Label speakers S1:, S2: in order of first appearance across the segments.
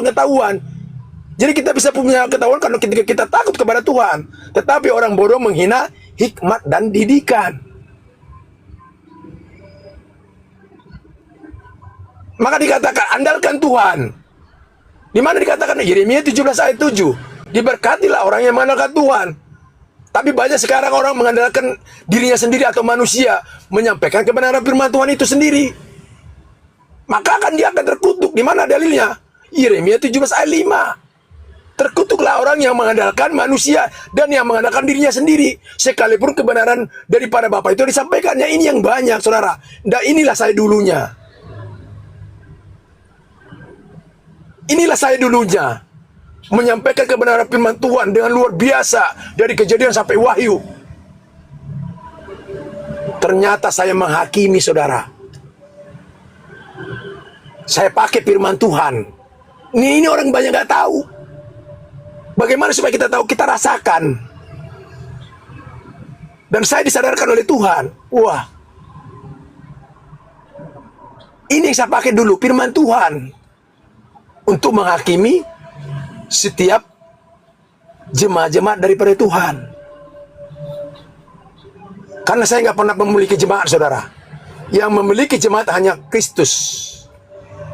S1: pengetahuan. Jadi kita bisa punya ketahuan karena ketika kita takut kepada Tuhan. Tetapi orang bodoh menghina hikmat dan didikan. Maka dikatakan andalkan Tuhan. Di mana dikatakan Yeremia 17 ayat 7. Diberkatilah orang yang mengandalkan Tuhan. Tapi banyak sekarang orang mengandalkan dirinya sendiri atau manusia menyampaikan kebenaran firman Tuhan itu sendiri. Maka dia akan terkutuk. Di mana dalilnya? Yeremia 17 ayat 5. Terkutuklah orang yang mengandalkan manusia dan yang mengandalkan dirinya sendiri. Sekalipun kebenaran daripada Bapak itu disampaikannya, ini yang banyak, saudara. Dan inilah saya dulunya. Inilah saya dulunya. Menyampaikan kebenaran firman Tuhan dengan luar biasa. Dari Kejadian sampai Wahyu. Ternyata saya menghakimi, saudara. Saya pakai firman Tuhan. Ini orang banyak gak tahu. Bagaimana supaya kita tahu? Kita rasakan. Dan saya disadarkan oleh Tuhan. Wah, ini yang saya pakai dulu, firman Tuhan, untuk menghakimi setiap jemaat-jemaat daripada Tuhan. Karena saya nggak pernah memiliki jemaat, saudara. Yang memiliki jemaat hanya Kristus,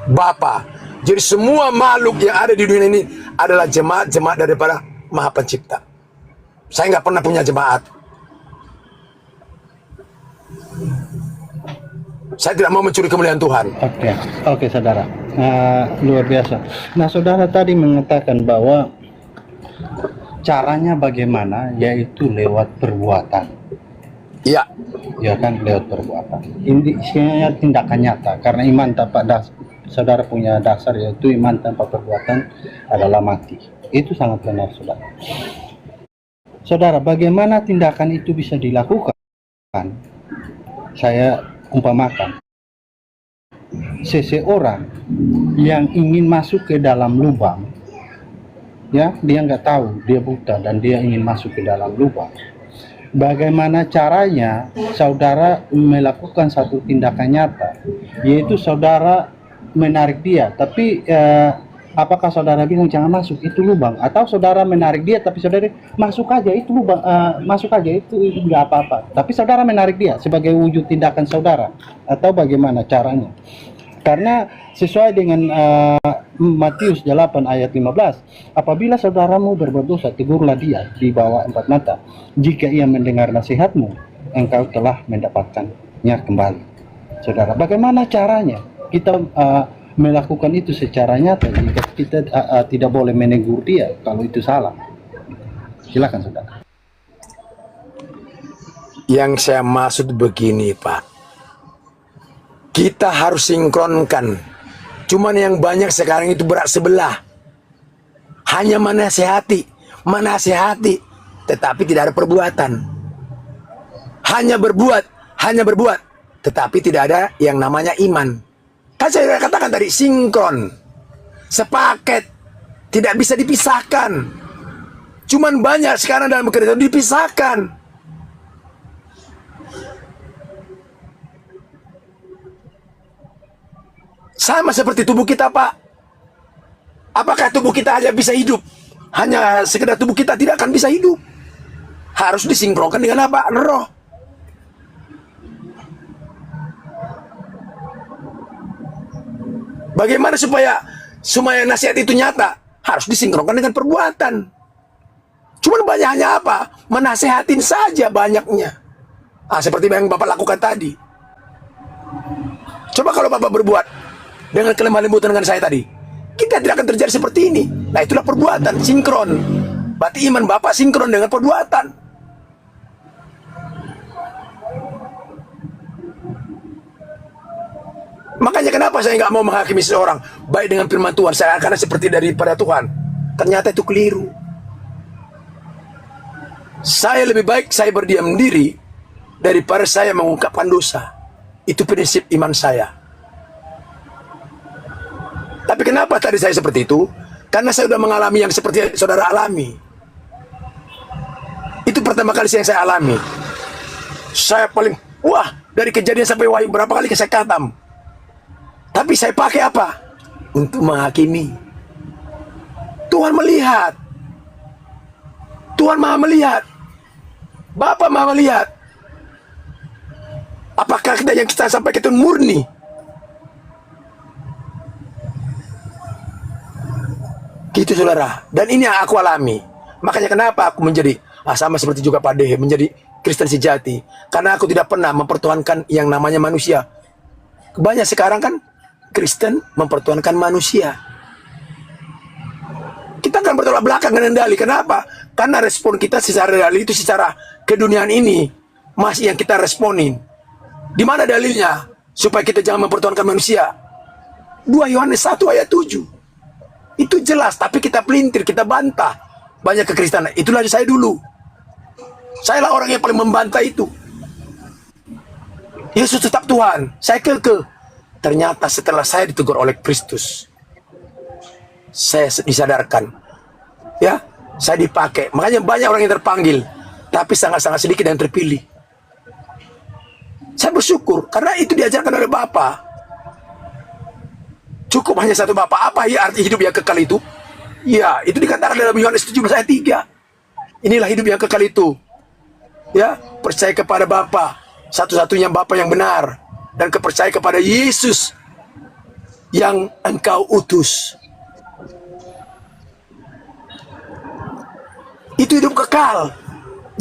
S1: Bapa. Jadi semua makhluk yang ada di dunia ini adalah jemaat-jemaat daripada Maha Pencipta. Saya nggak pernah punya jemaat. Saya tidak mau mencuri kemuliaan Tuhan.
S2: Oke, saudara. Luar biasa. Nah, saudara tadi mengatakan bahwa caranya bagaimana, yaitu lewat perbuatan.
S1: Iya.
S2: Ya kan, lewat perbuatan. Intinya tindakan nyata. Karena iman tanpa dasar, saudara punya dasar, yaitu iman tanpa perbuatan adalah mati. Itu sangat benar, saudara. Saudara, bagaimana tindakan itu bisa dilakukan? Saya umpamakan, seseorang yang ingin masuk ke dalam lubang, ya, dia nggak tahu, dia buta dan dia ingin masuk ke dalam lubang. Bagaimana caranya saudara melakukan satu tindakan nyata, yaitu saudara menarik dia, tapi apakah saudara bilang jangan masuk, itu lubang, atau saudara menarik dia tapi saudara masuk aja, itu lubang, masuk aja, itu nggak apa-apa, tapi saudara menarik dia sebagai wujud tindakan saudara, atau bagaimana caranya? Karena sesuai dengan Matius 8 ayat 15, apabila saudaramu berbuat dosa, tegurlah dia di bawah 4 mata. Jika ia mendengar nasihatmu, engkau telah mendapatkannya kembali. Saudara, bagaimana caranya kita melakukan itu secara nyata? Jika kita tidak boleh menegur dia kalau itu salah. Silakan, saudara.
S1: Yang saya maksud begini, Pak. Kita harus sinkronkan. Cuman yang banyak sekarang itu berat sebelah. Hanya menasihati, tetapi tidak ada perbuatan. Hanya berbuat, tetapi tidak ada yang namanya iman. Kan saya katakan tadi, sinkron, sepaket, tidak bisa dipisahkan. Cuman banyak sekarang dalam Kristen dipisahkan. Sama seperti tubuh kita, Pak. Apakah tubuh kita hanya bisa hidup? Hanya sekedar tubuh kita tidak akan bisa hidup. Harus disinkronkan dengan apa? Roh. Bagaimana supaya nasihat itu nyata? Harus disinkronkan dengan perbuatan. Cuman banyaknya apa? Menasehatin saja banyaknya. Seperti yang Bapak lakukan tadi. Coba kalau Bapak berbuat dengan kelemah lembutan dengan saya tadi, kita tidak akan terjadi seperti ini. Nah, itulah perbuatan, sinkron. Berarti iman Bapak sinkron dengan perbuatan. Makanya kenapa saya nggak mau menghakimi seseorang baik dengan firman Tuhan, saya karena seperti daripada Tuhan. Ternyata itu keliru. Saya lebih baik saya berdiam diri daripada saya mengungkapkan dosa. Itu prinsip iman saya. Tapi kenapa tadi saya seperti itu? Karena saya sudah mengalami yang seperti saudara alami. Itu pertama kali yang saya alami. Saya paling, dari Kejadian sampai Wahyu berapa kali saya khatam. Tapi saya pakai apa? Untuk menghakimi. Tuhan melihat. Tuhan Maha melihat. Bapa Maha melihat. Apakah yang kita sampaikan itu murni? Gitu saudara. Dan ini yang aku alami. Makanya kenapa aku menjadi sama seperti juga Pak Dehe, menjadi Kristen sejati. Karena aku tidak pernah mempertuhankan yang namanya manusia. Banyak sekarang kan Kristen mempertuhankan manusia. Kita akan bertolak belakang dengan dalih. Kenapa? Karena respon kita secara dalih itu secara keduniaan ini masih yang kita responin. Di mana dalilnya? Supaya kita jangan mempertuhankan manusia. 2 Yohanes 1 ayat 7. Itu jelas, tapi kita pelintir, kita bantah. Banyak kekristenan. Itulah saya dulu. Saya lah orang yang paling membantah itu. Yesus tetap Tuhan. Saya kekeh. Ternyata setelah saya ditegur oleh Kristus, saya disadarkan. Ya, saya dipakai. Makanya banyak orang yang terpanggil, tapi sangat-sangat sedikit yang terpilih. Saya bersyukur karena itu diajarkan oleh Bapa. Cukup hanya satu Bapa. Apa ya arti hidup yang kekal itu? Ya, itu dikatakan dalam Yohanes 17 ayat 3. Inilah hidup yang kekal itu. Ya, percaya kepada Bapa, satu-satunya Bapa yang benar, dan kepercaya kepada Yesus yang engkau utus. Itu hidup kekal.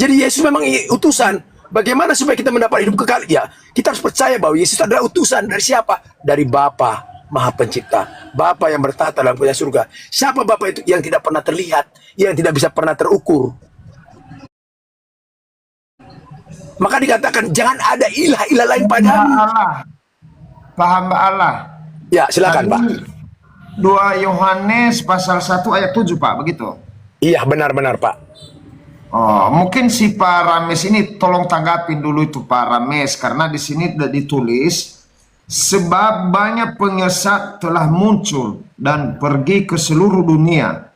S1: Jadi Yesus memang utusan. Bagaimana supaya kita mendapat hidup kekal? Ya, kita harus percaya bahwa Yesus adalah utusan dari siapa? Dari Bapa Maha Pencipta, Bapa yang bertata dalam kerajaan surga. Siapa Bapa itu? Yang tidak pernah terlihat, yang tidak bisa pernah terukur. Maka dikatakan jangan ada ilah lain padamu.
S3: Hamba Allah.
S1: Ya, silakan Pak.
S3: 2 Yohanes pasal 1 ayat 7 Pak, begitu?
S1: Iya, benar-benar Pak.
S3: Oh, mungkin si Pak Rames ini tolong tanggapin dulu itu Pak Rames, karena di sini ditulis sebab banyak penyesat telah muncul dan pergi ke seluruh dunia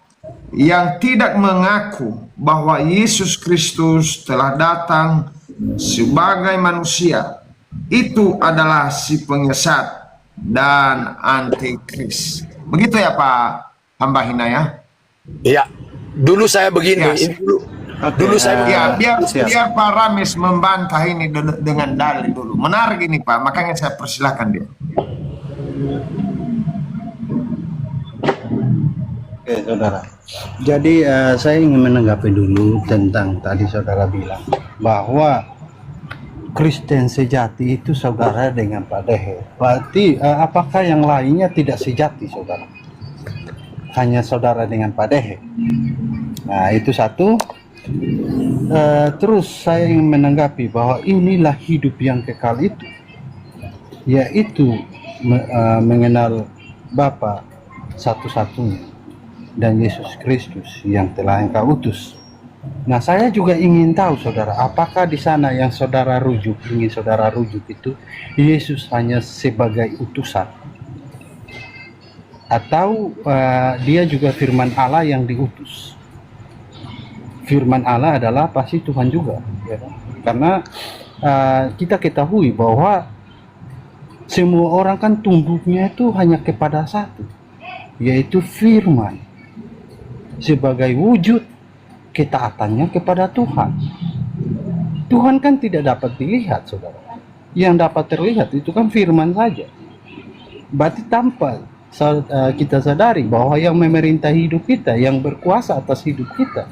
S3: yang tidak mengaku bahwa Yesus Kristus telah datang sebagai manusia. Itu adalah si penyesat dan antikris. Begitu ya Pak Hamba Hinaya?
S1: Iya. Dulu saya begini,
S3: Ya,
S1: ini dulu saya
S3: ya, biar Pak Rames membantah ini dengan dalil dulu. Menarik ini Pak, makanya saya persilahkan dia.
S2: Oke, saudara. Jadi saya ingin menanggapi dulu tentang tadi saudara bilang bahwa Kristen sejati itu saudara dengan Pak Dehe. Berarti apakah yang lainnya tidak sejati saudara? Hanya saudara dengan Pak Dehe. Nah itu satu. Terus saya ingin menanggapi bahwa inilah hidup yang kekal itu, yaitu mengenal Bapa satu-satunya dan Yesus Kristus yang telah engkau utus. Nah saya juga ingin tahu saudara, apakah di sana yang saudara rujuk, ingin saudara rujuk itu Yesus hanya sebagai utusan, atau dia juga firman Allah yang diutus? Firman Allah adalah pasti Tuhan juga, ya kan? Karena kita ketahui bahwa semua orang kan tunduknya itu hanya kepada satu, yaitu firman, sebagai wujud ketaatannya kepada Tuhan. Tuhan kan tidak dapat dilihat saudara, yang dapat terlihat itu kan firman saja. Berarti tanpa kita sadari bahwa yang memerintah hidup kita, yang berkuasa atas hidup kita,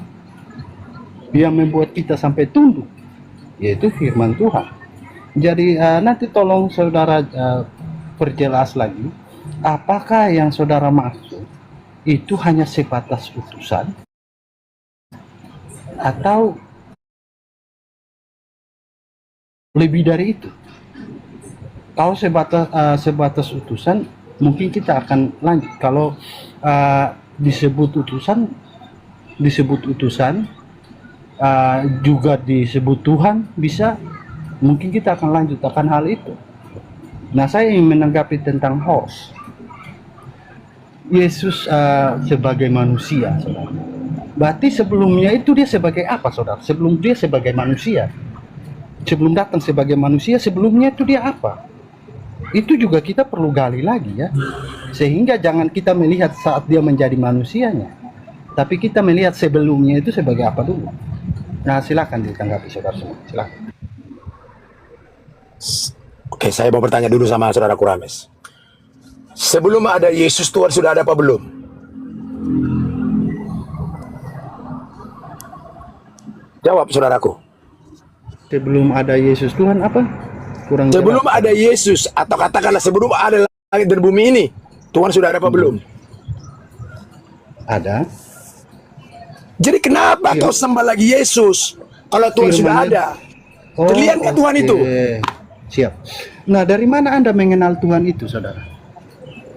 S2: yang membuat kita sampai tunduk, yaitu firman Tuhan. Jadi nanti tolong saudara perjelas lagi, apakah yang saudara maksud itu hanya sebatas utusan atau lebih dari itu? Kalau sebatas utusan, mungkin kita akan lanjut. Kalau disebut utusan juga disebut Tuhan, bisa, mungkin kita akan lanjut akan hal itu. Nah saya ingin menanggapi tentang host Yesus sebagai manusia saudara. Berarti sebelumnya itu dia sebagai apa saudara? Sebelum dia sebagai manusia, sebelum datang sebagai manusia, sebelumnya itu dia apa? Itu juga kita perlu gali lagi ya, sehingga jangan kita melihat saat dia menjadi manusianya, Tapi kita melihat sebelumnya itu sebagai apa dulu. Nah, silakan ditanggapi saudara semua. Silakan.
S1: Oke, saya mau bertanya dulu sama saudaraku Rames. Sebelum ada Yesus, Tuhan sudah ada apa belum? Jawab saudaraku.
S2: Sebelum ada Yesus Tuhan apa? Kurang
S1: Sebelum
S2: jelas.
S1: ada Yesus, atau katakanlah sebelum ada langit dan bumi ini, Tuhan sudah ada apa belum?
S2: Ada.
S1: Jadi kenapa kau sembah lagi Yesus kalau Tuhan sudah ada?
S2: Oh,
S1: Terlihat nggak Tuhan itu?
S2: Siap. Nah, dari mana Anda mengenal Tuhan itu, saudara?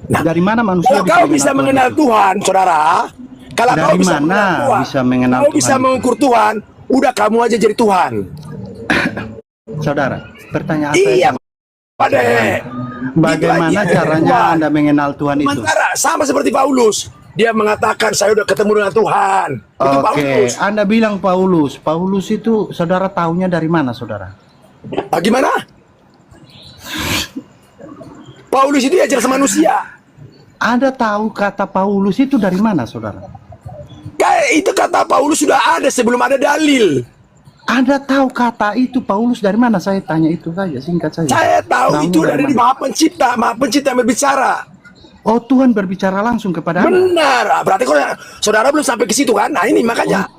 S1: Nah,
S2: dari mana manusia
S1: kalau kau bisa mengenal
S2: itu?
S1: Tuhan, saudara, kalau
S2: Dari
S1: kau bisa
S2: mana
S1: mengenal Tuhan,
S2: bisa mengenal
S1: kau
S2: Tuhan
S1: bisa
S2: itu?
S1: mengukur Tuhan, udah kamu aja jadi Tuhan.
S2: Saudara, pertanyaan
S1: Iya,
S2: saya,
S1: pada
S2: bagaimana caranya Anda mengenal Tuhan itu?
S1: Sementara sama seperti Paulus, dia mengatakan saya udah ketemu dengan Tuhan. Itu
S2: Oke,
S1: Paulus.
S2: Anda bilang Paulus. Paulus itu saudara tahunya dari mana, saudara?
S1: Ah, gimana? Paulus itu ya jelas manusia.
S2: Anda tahu kata Paulus itu dari mana, saudara?
S1: Kayak itu kata Paulus sudah ada sebelum ada dalil.
S2: Anda tahu kata itu Paulus dari mana? Saya tanya itu saja, singkat saja.
S1: Saya tahu
S2: Tahunya
S1: itu dari
S2: mana?
S1: Maha Pencipta yang berbicara.
S2: Oh, Tuhan berbicara langsung kepada Anda.
S1: Benar. Berarti kalau saudara belum sampai ke situ kan? Nah ini makanya.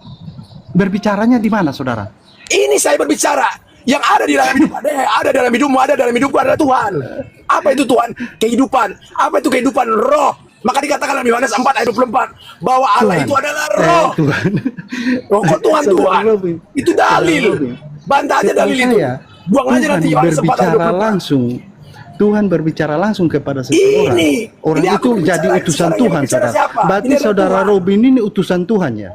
S2: Berbicaranya di mana, saudara?
S1: Ini saya berbicara. Yang ada di dalam hidup ada dalam hidupmu, ada dalam hidupku adalah Tuhan. Apa itu Tuhan? Kehidupan. Apa itu kehidupan? Roh. Maka dikatakan dalam Yohanes 4 ayat 24 bahwa Allah
S2: Tuhan.
S1: itu adalah roh.
S2: Tuhan.
S1: Oh, kok Tuhan
S2: Saudara
S1: Tuhan?
S2: Robin.
S1: Itu dalil.
S2: Saudara Robin.
S1: Bantah aja
S2: Setahu
S1: dalil itu.
S2: saya,
S1: Buang aja
S2: Tuhan
S1: nanti Yohanes 4 ayat
S2: berbicara
S1: 24.
S2: langsung. Tuhan berbicara langsung kepada seseorang. Orang
S1: Ini aku
S2: itu jadi
S1: bicara,
S2: utusan
S1: sekarang yang
S2: Tuhan,
S1: bicara
S2: saudara.
S1: siapa?
S2: Berarti
S1: Ini adalah
S2: saudara
S1: Tuhan.
S2: Robin ini utusan Tuhan ya?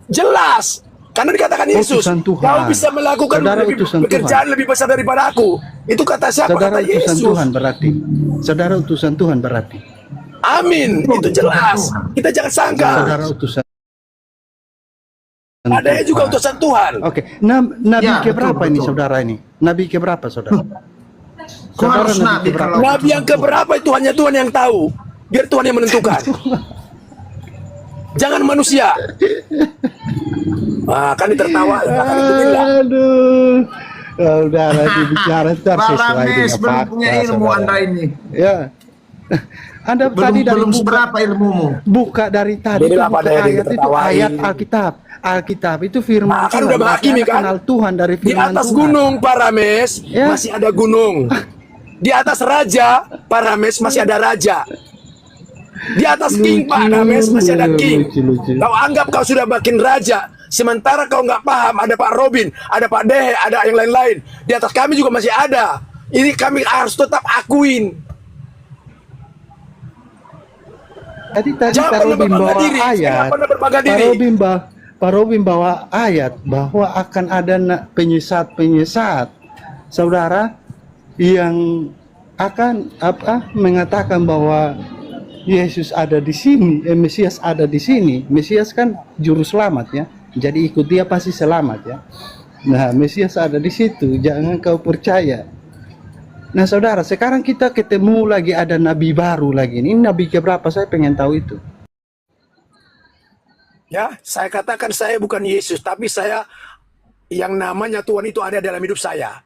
S1: Jelas. Karena dikatakan Yesus,
S2: Utusan Tuhan.
S1: kau bisa melakukan
S2: Saudara utusan
S1: pekerjaan lebih besar daripada aku. Itu kata siapa?
S2: Saudara
S1: Kata
S2: utusan
S1: Yesus.
S2: Tuhan berarti. Saudara utusan Tuhan berarti.
S1: Amin. Itu jelas. Kita jangan sangka.
S2: Saudara utusan
S1: Ada juga utusan Tuhan.
S2: Oke, nabi
S3: Ya,
S2: keberapa
S3: betul,
S2: ini
S3: betul.
S2: saudara ini? Nabi keberapa saudara?
S3: Kau harus nabi
S2: keberapa?
S3: kalau
S1: Nabi yang keberapa itu hanya Tuhan yang tahu. Biar Tuhan yang menentukan. Jangan manusia. Ah, kan tertawa. Kan itu tidak.
S2: Aduh, saudara bicara
S3: Pak Rames belum punya ilmu Anda ini.
S2: Ya, Anda tadi dari
S3: Belum
S2: buka,
S3: seberapa ilmumu.
S2: buka dari tadi
S1: Jadi
S2: itu
S1: apa
S2: buka
S1: daya
S2: ayat itu
S1: ditertawain?
S2: ayat Alkitab. Alkitab itu firman
S1: Nah, kan
S2: Tuhan.
S1: udah
S2: Berarti
S1: menghakimi,
S2: Anda
S1: kan?
S2: kenal Tuhan dari
S1: Di
S2: firman
S1: atas
S2: Tuhan.
S1: gunung Parames
S2: Ya.
S1: masih ada gunung. Di atas raja Parames masih ada raja. Di atas king Parames masih ada king.
S2: Lucu.
S1: Kau anggap kau sudah makin raja, sementara kau nggak paham. Ada Pak Robin, ada Pak Dehe, ada yang lain-lain. Di atas kami juga masih ada. Ini kami harus tetap akuin.
S2: Tadi
S1: Jangan
S2: Pak
S1: pernah
S2: Robin
S1: berbangga
S2: bawa
S1: diri. Jangan
S2: ayat.
S1: pernah berbangga
S2: Pak
S1: diri.
S2: Robin bawa ayat bahwa akan ada penyesat-penyesat, saudara, yang akan mengatakan bahwa Yesus ada di sini, Mesias ada di sini. Mesias kan juru selamat ya. Jadi ikut dia pasti selamat ya. Nah, Mesias ada di situ, jangan kau percaya. Nah, saudara, sekarang kita ketemu lagi ada nabi baru lagi. Ini nabi keberapa? Saya pengen tahu itu.
S1: Ya, saya katakan saya bukan Yesus, tapi saya yang namanya Tuhan itu ada dalam hidup saya.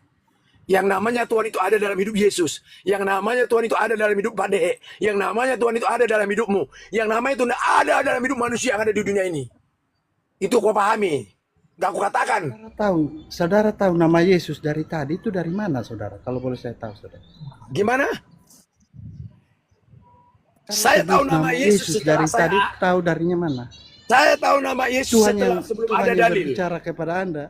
S1: Yang namanya Tuhan itu ada dalam hidup Yesus. Yang namanya Tuhan itu ada dalam hidup Pak Dehe. Yang namanya Tuhan itu ada dalam hidupmu. Yang namanya itu ada dalam hidup manusia yang ada di dunia ini. Itu kau pahami. Gak aku katakan.
S2: Saudara tahu nama Yesus dari tadi itu dari mana, saudara? Kalau boleh saya tahu, saudara.
S1: Gimana? Saya tahu nama Yesus setelah
S2: dari tadi
S1: saya.
S2: tahu darinya mana?
S1: Saya tahu nama Yesus
S2: Tuhan
S1: setelah
S2: yang
S1: sebelum
S2: Tuhan
S1: ada
S2: yang
S1: dalil.
S2: berbicara kepada Anda.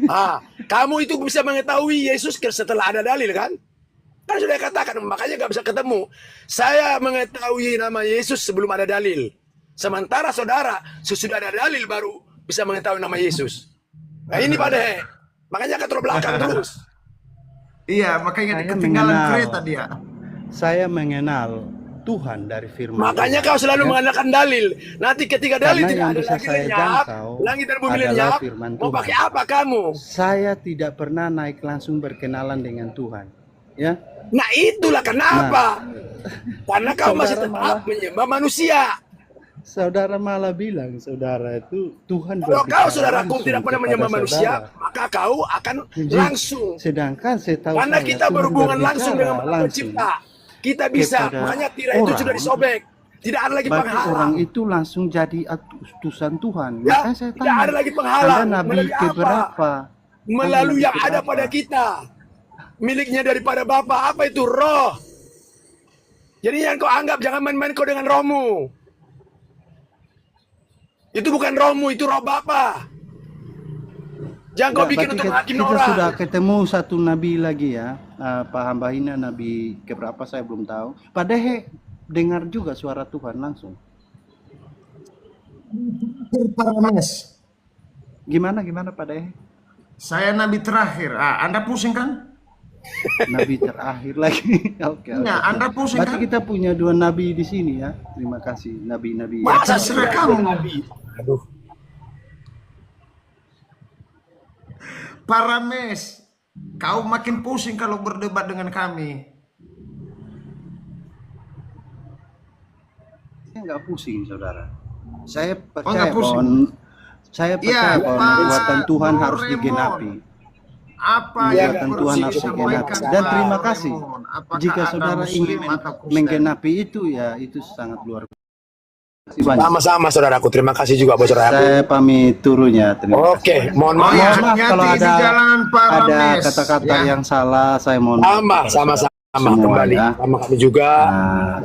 S1: Ah, kamu itu bisa mengetahui Yesus setelah ada dalil kan? Kan sudah katakan, makanya nggak bisa ketemu. Saya mengetahui nama Yesus sebelum ada dalil. Sementara saudara, sesudah ada dalil baru bisa mengetahui nama Yesus. Nah ini Pak Dehe. Makanya akan terbelakang terus.
S3: Iya, makanya
S2: Saya
S3: ketinggalan
S2: mengenal.
S3: kereta dia.
S2: Saya mengenal Tuhan dari firman
S1: Makanya
S2: Tuhan,
S1: kau selalu
S2: ya.
S1: mengandalkan dalil. Nanti ketika dalil
S2: Karena
S1: tidak
S2: yang
S1: ada
S2: bisa
S1: lagi
S2: saya
S1: lenyap,
S2: jangkau
S1: langit dan bumi
S2: adalah
S1: lenyap,
S2: firman
S1: mau
S2: Tuhan.
S1: pakai apa kamu?
S2: Saya tidak pernah naik langsung berkenalan dengan Tuhan. Ya.
S1: Nah itulah kenapa. Karena kau masih
S2: Saudara
S1: tetap
S2: malah-
S1: menyembah manusia.
S2: saudara malah bilang saudara itu Tuhan
S1: Kalau kau
S2: berbicara
S1: saudaraku
S2: langsung
S1: tidak pernah
S2: kepada
S1: menyembah manusia,
S2: saudara.
S1: maka kau akan
S2: Jadi,
S1: langsung.
S2: sedangkan saya tahu
S1: Karena
S2: saya,
S1: kita
S2: Tuhan
S1: berhubungan
S2: berbicara
S1: langsung dengan Maha
S2: langsung
S1: Pencipta. Kita bisa,
S2: kepada
S1: makanya tirai itu
S2: orang.
S1: sudah disobek. Tidak ada lagi
S2: Bagi
S1: penghalang.
S2: orang itu langsung jadi utusan Tuhan.
S1: Ya,
S2: Makanya saya
S1: tidak ada
S2: tanya,
S1: lagi penghalang.
S2: Anda nabi
S1: Melalui apa?
S2: keberapa?
S1: Melalui
S2: Anda
S1: yang
S2: nabi
S1: ada
S2: keberapa?
S1: pada kita. Miliknya daripada Bapa. Apa itu? Roh. Jadi yang kau anggap, jangan main-main kau dengan rohmu. Itu bukan rohmu, itu roh Bapa. Jangan kau
S2: Enggak,
S1: bikin
S2: berarti
S1: untuk menghakim
S2: kita
S1: orang.
S2: sudah ketemu satu nabi lagi ya, Pak Hamba Hina, nabi keberapa saya belum tahu. Pak Dehe dengar juga suara Tuhan langsung.
S3: Parames.
S2: Gimana Pak Dehe?
S3: Saya nabi terakhir. Anda pusing kan?
S2: Nabi terakhir lagi. Oke.
S3: Iya, Anda pusing
S2: Berarti
S3: kan?
S2: kita punya dua nabi di sini ya. Terima kasih nabi-nabi.
S1: Masa
S3: terserah
S1: sudah
S3: kamu.
S1: Nabi? Aduh.
S3: Parames, kau makin pusing kalau berdebat dengan kami.
S2: Saya nggak pusing, saudara. Saya
S3: nggak
S2: percaya
S3: pusing?
S2: saya
S3: Iya,
S2: percaya bahwa
S3: Pak
S2: nubuatan Tuhan harus
S3: Doraemon.
S2: digenapi.
S3: Apa
S1: Iya,
S3: yang
S2: Nubuatan
S1: kan,
S2: Tuhan
S3: perlu
S2: harus
S3: disampaikan
S2: digenapi. Dan
S3: Pak
S2: terima kasih.
S3: Doraemon? Apakah
S2: Jika
S3: Anda
S2: saudara
S3: Muslim
S2: ingin
S3: atau Kristen?
S2: menggenapi itu ya itu sangat luar biasa. Terima kasih banyak.
S1: Sama-sama saudaraku. Terima kasih juga buat saudaraku.
S2: Saya pamit turunnya. Terima kasih.
S1: Oke, mohon
S3: Oh
S1: maaf.
S3: ya,
S2: Mohon maaf kalau
S3: hati-hati di jalan, Pak
S2: ada
S3: Rames,
S2: kata-kata
S3: ya.
S2: yang salah. Saya mohon maaf.
S1: Sama-sama
S2: Semua,
S1: kembali.
S2: ya.
S1: Sama kami juga.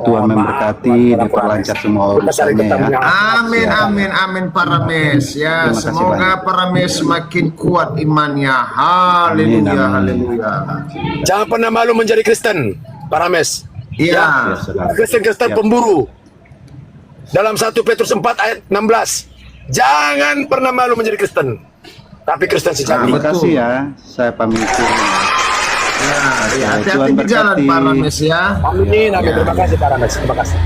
S2: Tuhan
S1: Mohon
S2: memberkati,
S1: maaf, Pak
S2: diperlancar
S1: Rames.
S2: semua
S1: Kita saling
S2: urusannya
S1: ketemu
S2: ya.
S1: yang
S3: Amin,
S2: Ya.
S3: amin, amin Parames. Ya,
S2: Terima kasih
S3: semoga
S2: banyak.
S3: Parames semakin kuat imannya. Haleluya,
S2: Amin, amin.
S3: haleluya.
S1: Jangan pernah malu menjadi Kristen, Pak Rames.
S3: Iya.
S2: Ya, saudara.
S1: Kristen-Kristen
S2: Ya.
S1: pemburu. Dalam 1 Petrus 4 ayat 16. Jangan pernah malu menjadi Kristen. Tapi Kristen sejati.
S2: Terima kasih ya. Saya pamit turunnya.
S3: Ya,
S2: Tuhan
S3: hati-hati di jalan
S2: berkati.
S3: Parames ya.
S1: Amin, amin. Terima kasih Pak Rames. Terima kasih.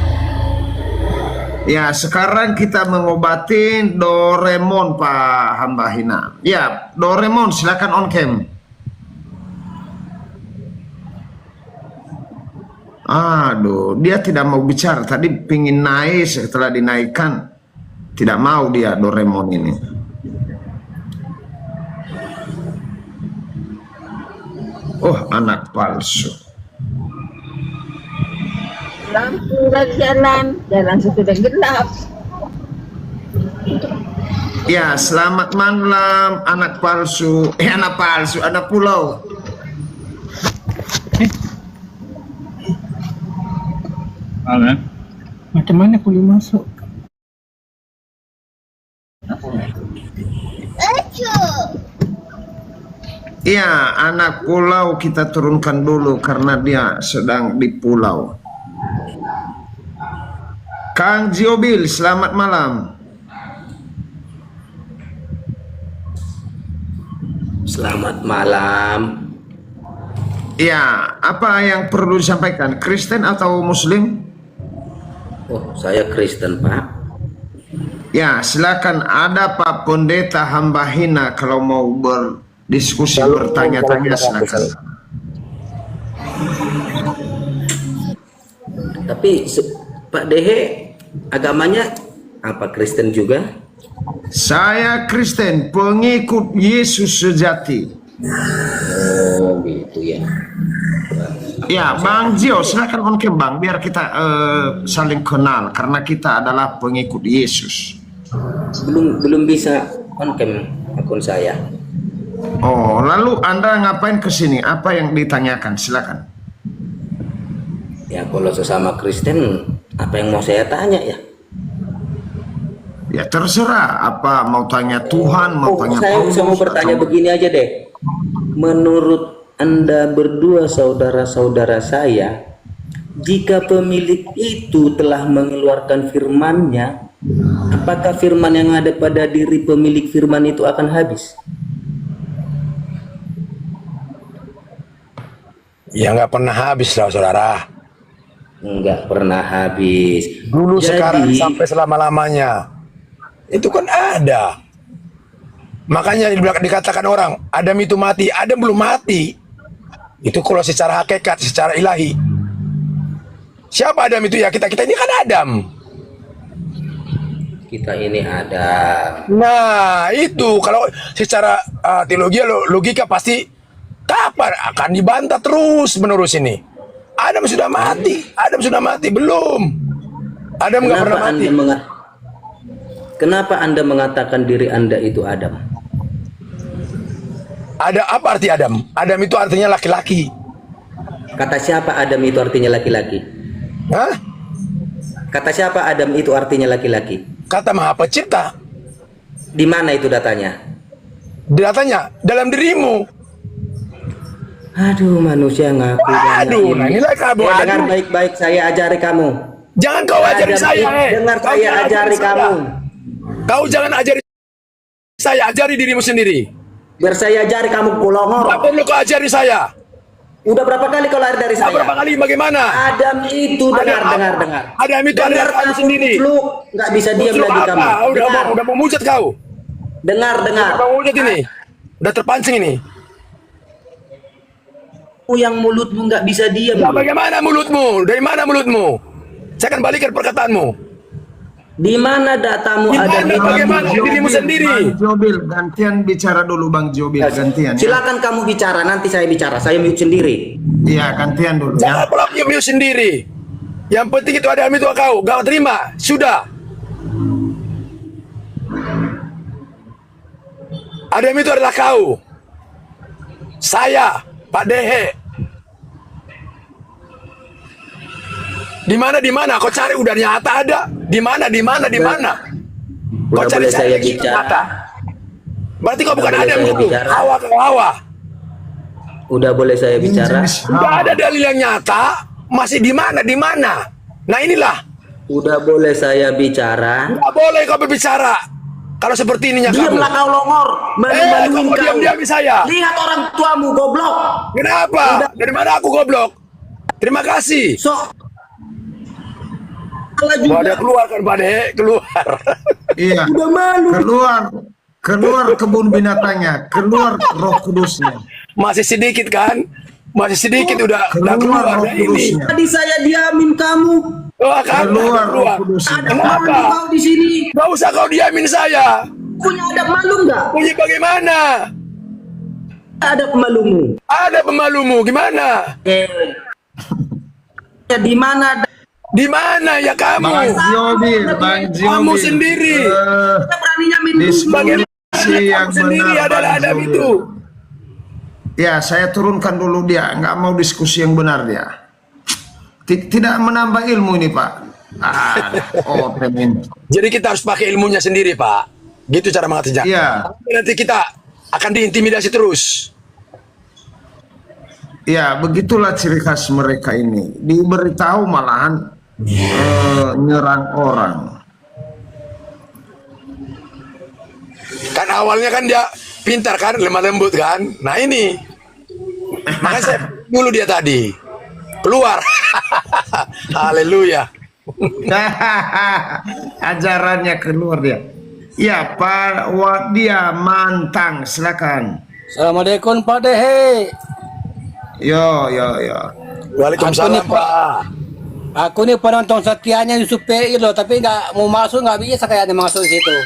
S3: Ya, sekarang kita mengobatin Doraemon Pak Hamba Hina. Ya, Doraemon silakan on cam. Aduh, dia tidak mau bicara. Tadi pingin naik, setelah dinaikkan tidak mau dia Doraemon ini. Oh, anak palsu.
S4: Lampu dari jalan sudah gelap.
S3: Ya, selamat malam anak palsu. Anak palsu, anak pulau.
S4: Macam mana boleh masuk?
S3: Iya, anak pulau kita turunkan dulu karena dia sedang di pulau. Kang Ziobil, selamat malam.
S5: Selamat malam.
S3: Iya, apa yang perlu disampaikan? Kristen atau Muslim?
S5: Oh, saya Kristen, Pak.
S3: Ya, silakan. Ada Pak Pendeta Hamba Hina kalau mau berdiskusi, bertanya-tanya silakan.
S5: Tapi Pak Dehe agamanya apa, Kristen juga?
S3: Saya Kristen, pengikut Yesus sejati.
S5: Oh, gitu ya.
S3: Ya, Bang Zio, silakan on cam Bang, biar kita saling kenal karena kita adalah pengikut Yesus.
S5: Belum bisa on cam akun saya.
S3: Oh, lalu Anda ngapain ke sini? Apa yang ditanyakan? Silakan.
S5: Ya, kalau sesama Kristen, apa yang mau saya tanya ya?
S3: Ya terserah, apa mau tanya Tuhan, mau tanya
S5: Saya mau bertanya
S3: atau-
S5: begini aja deh. Menurut Anda berdua, saudara-saudara saya, jika pemilik itu telah mengeluarkan firman-Nya, apakah firman yang ada pada diri pemilik firman itu akan habis?
S1: Ya nggak pernah habis lah saudara.
S5: Enggak pernah habis.
S1: Dulu,
S5: Jadi,
S1: sekarang, sampai selama-lamanya. Itu kan ada. Makanya dikatakan orang, Adam itu mati. Adam belum mati. Itu kalau secara hakikat, secara ilahi. Siapa Adam itu? Ya kita ini kan Adam.
S5: kita ini ada.
S1: Nah, itu kalau secara teologi logika pasti kapan akan dibantah terus menerus ini. Adam sudah mati, belum. Adam nggak pernah mati.
S5: Kenapa Anda mengatakan diri Anda itu Adam?
S1: Ada apa arti Adam? Adam itu artinya laki-laki.
S5: Kata siapa Adam itu artinya laki-laki?
S1: Hah?
S5: Kata siapa Adam itu artinya laki-laki?
S1: Kata Maha Pencipta.
S5: Di mana itu datanya?
S1: Datanya dalam dirimu.
S5: Aduh, manusia ngaku.
S1: Aduh, nah inilah kamu.
S5: Dengar baik-baik, saya ajari kamu.
S1: Jangan kau ajari saya.
S5: Dengar
S1: Kau
S5: saya
S1: jangan
S5: ajari kamu.
S1: Kau jangan ajari saya, ajari dirimu sendiri.
S5: Biar saya ajari kamu kolongor.
S1: Tidak perlu kau ajari saya.
S5: Udah berapa kali kau lari dari saya?
S1: Berapa kali bagaimana?
S5: Adam itu dengar.
S1: Adam itu adalah kamu sendiri.
S5: Nggak bisa diam lagi
S1: apa?
S5: kamu.
S1: Udah mau mujat kau.
S5: Dengar.
S1: Udah mau mujat ini. Udah terpancing ini.
S5: Yang mulutmu nggak bisa diam.
S1: Nah, bagaimana mulutmu? Dari mana mulutmu? Saya akan balikan perkataanmu.
S5: Di mana datamu ada?
S1: Bagaimana dirimu sendiri?
S3: Bang Jobil, gantian bicara dulu Bang Jobil, gantian.
S5: Silakan kamu bicara, nanti saya bicara. Saya mute sendiri.
S3: Iya, gantian dulu
S1: Jangan
S3: ya.
S1: pula mute sendiri. Yang penting itu Adam itu kau terima. Sudah. Adam itu adalah kau. Saya, Pak Dehe. Di mana? Kau cari udah nyata ada. Di mana? Kau
S5: Udah
S1: cari
S5: boleh saya
S1: yang
S5: bicara.
S1: nyata. Berarti kau bukan
S5: boleh
S1: Adam
S5: saya
S1: itu.
S5: bicara.
S1: Hawa.
S5: Udah boleh saya bicara?
S1: Udah ada dalil yang nyata. Masih di mana? Nah inilah.
S5: Udah boleh saya bicara?
S1: Nggak boleh kau berbicara. Kalau seperti ininya kamu.
S5: Diamlah kau longor.
S1: Kamu diam-diam saya.
S5: Lihat orang tuamu goblok.
S1: Kenapa? Dari mana aku goblok? Terima kasih. Ada keluar kan Pak De? Keluar.
S3: Iya.
S5: Udah malu.
S3: Keluar kebun binatangnya, keluar Roh Kudusnya.
S1: Masih sedikit kan? Masih sedikit udah keluar
S3: Roh
S1: dari ini.
S3: Kudusnya.
S5: Tadi saya diamin kamu.
S1: Wah, kan
S3: Keluar Roh
S1: keluar.
S3: Kudusnya.
S5: Ada malu
S1: Kenapa?
S5: kau di sini.
S1: Gak usah kau diamin saya.
S5: Punya ada malu nggak?
S1: Punya bagaimana?
S5: Ada pemalumu.
S1: Ada pemalumu. Gimana?
S5: Ya, di mana?
S1: Di mana ya kamu?
S3: Bang Jobil.
S1: Kamu sendiri.
S5: Kita beraninya minum.
S1: Bagaimana
S3: yang
S1: kamu sendiri
S3: benar,
S1: adalah
S3: Bang
S1: Adam
S3: Jobil.
S1: itu?
S3: Ya, saya turunkan dulu dia, nggak mau diskusi yang benar dia. Tidak menambah ilmu ini Pak. Temen.
S1: Jadi kita harus pakai ilmunya sendiri Pak. Gitu cara mengatasinya.
S3: Iya.
S1: Nanti kita akan diintimidasi terus.
S3: Ya, begitulah ciri khas mereka ini. Diberitahu malahan nyerang orang.
S1: Kan awalnya kan dia pintar kan, lemah lembut kan. Nah ini, makanya saya dulu dia tadi keluar. Haleluya.
S3: Ajarannya keluar dia. Ya, Pak dia Mantang, silakan.
S6: Assalamualaikum Pak Dehe.
S3: Yo.
S1: Waalaikumsalam
S6: Aku nih,
S1: Pak.
S6: Aku nih penonton setianya Yusuf PI loh, tapi nggak mau masuk, nggak bisa kayaknya masuk di situ.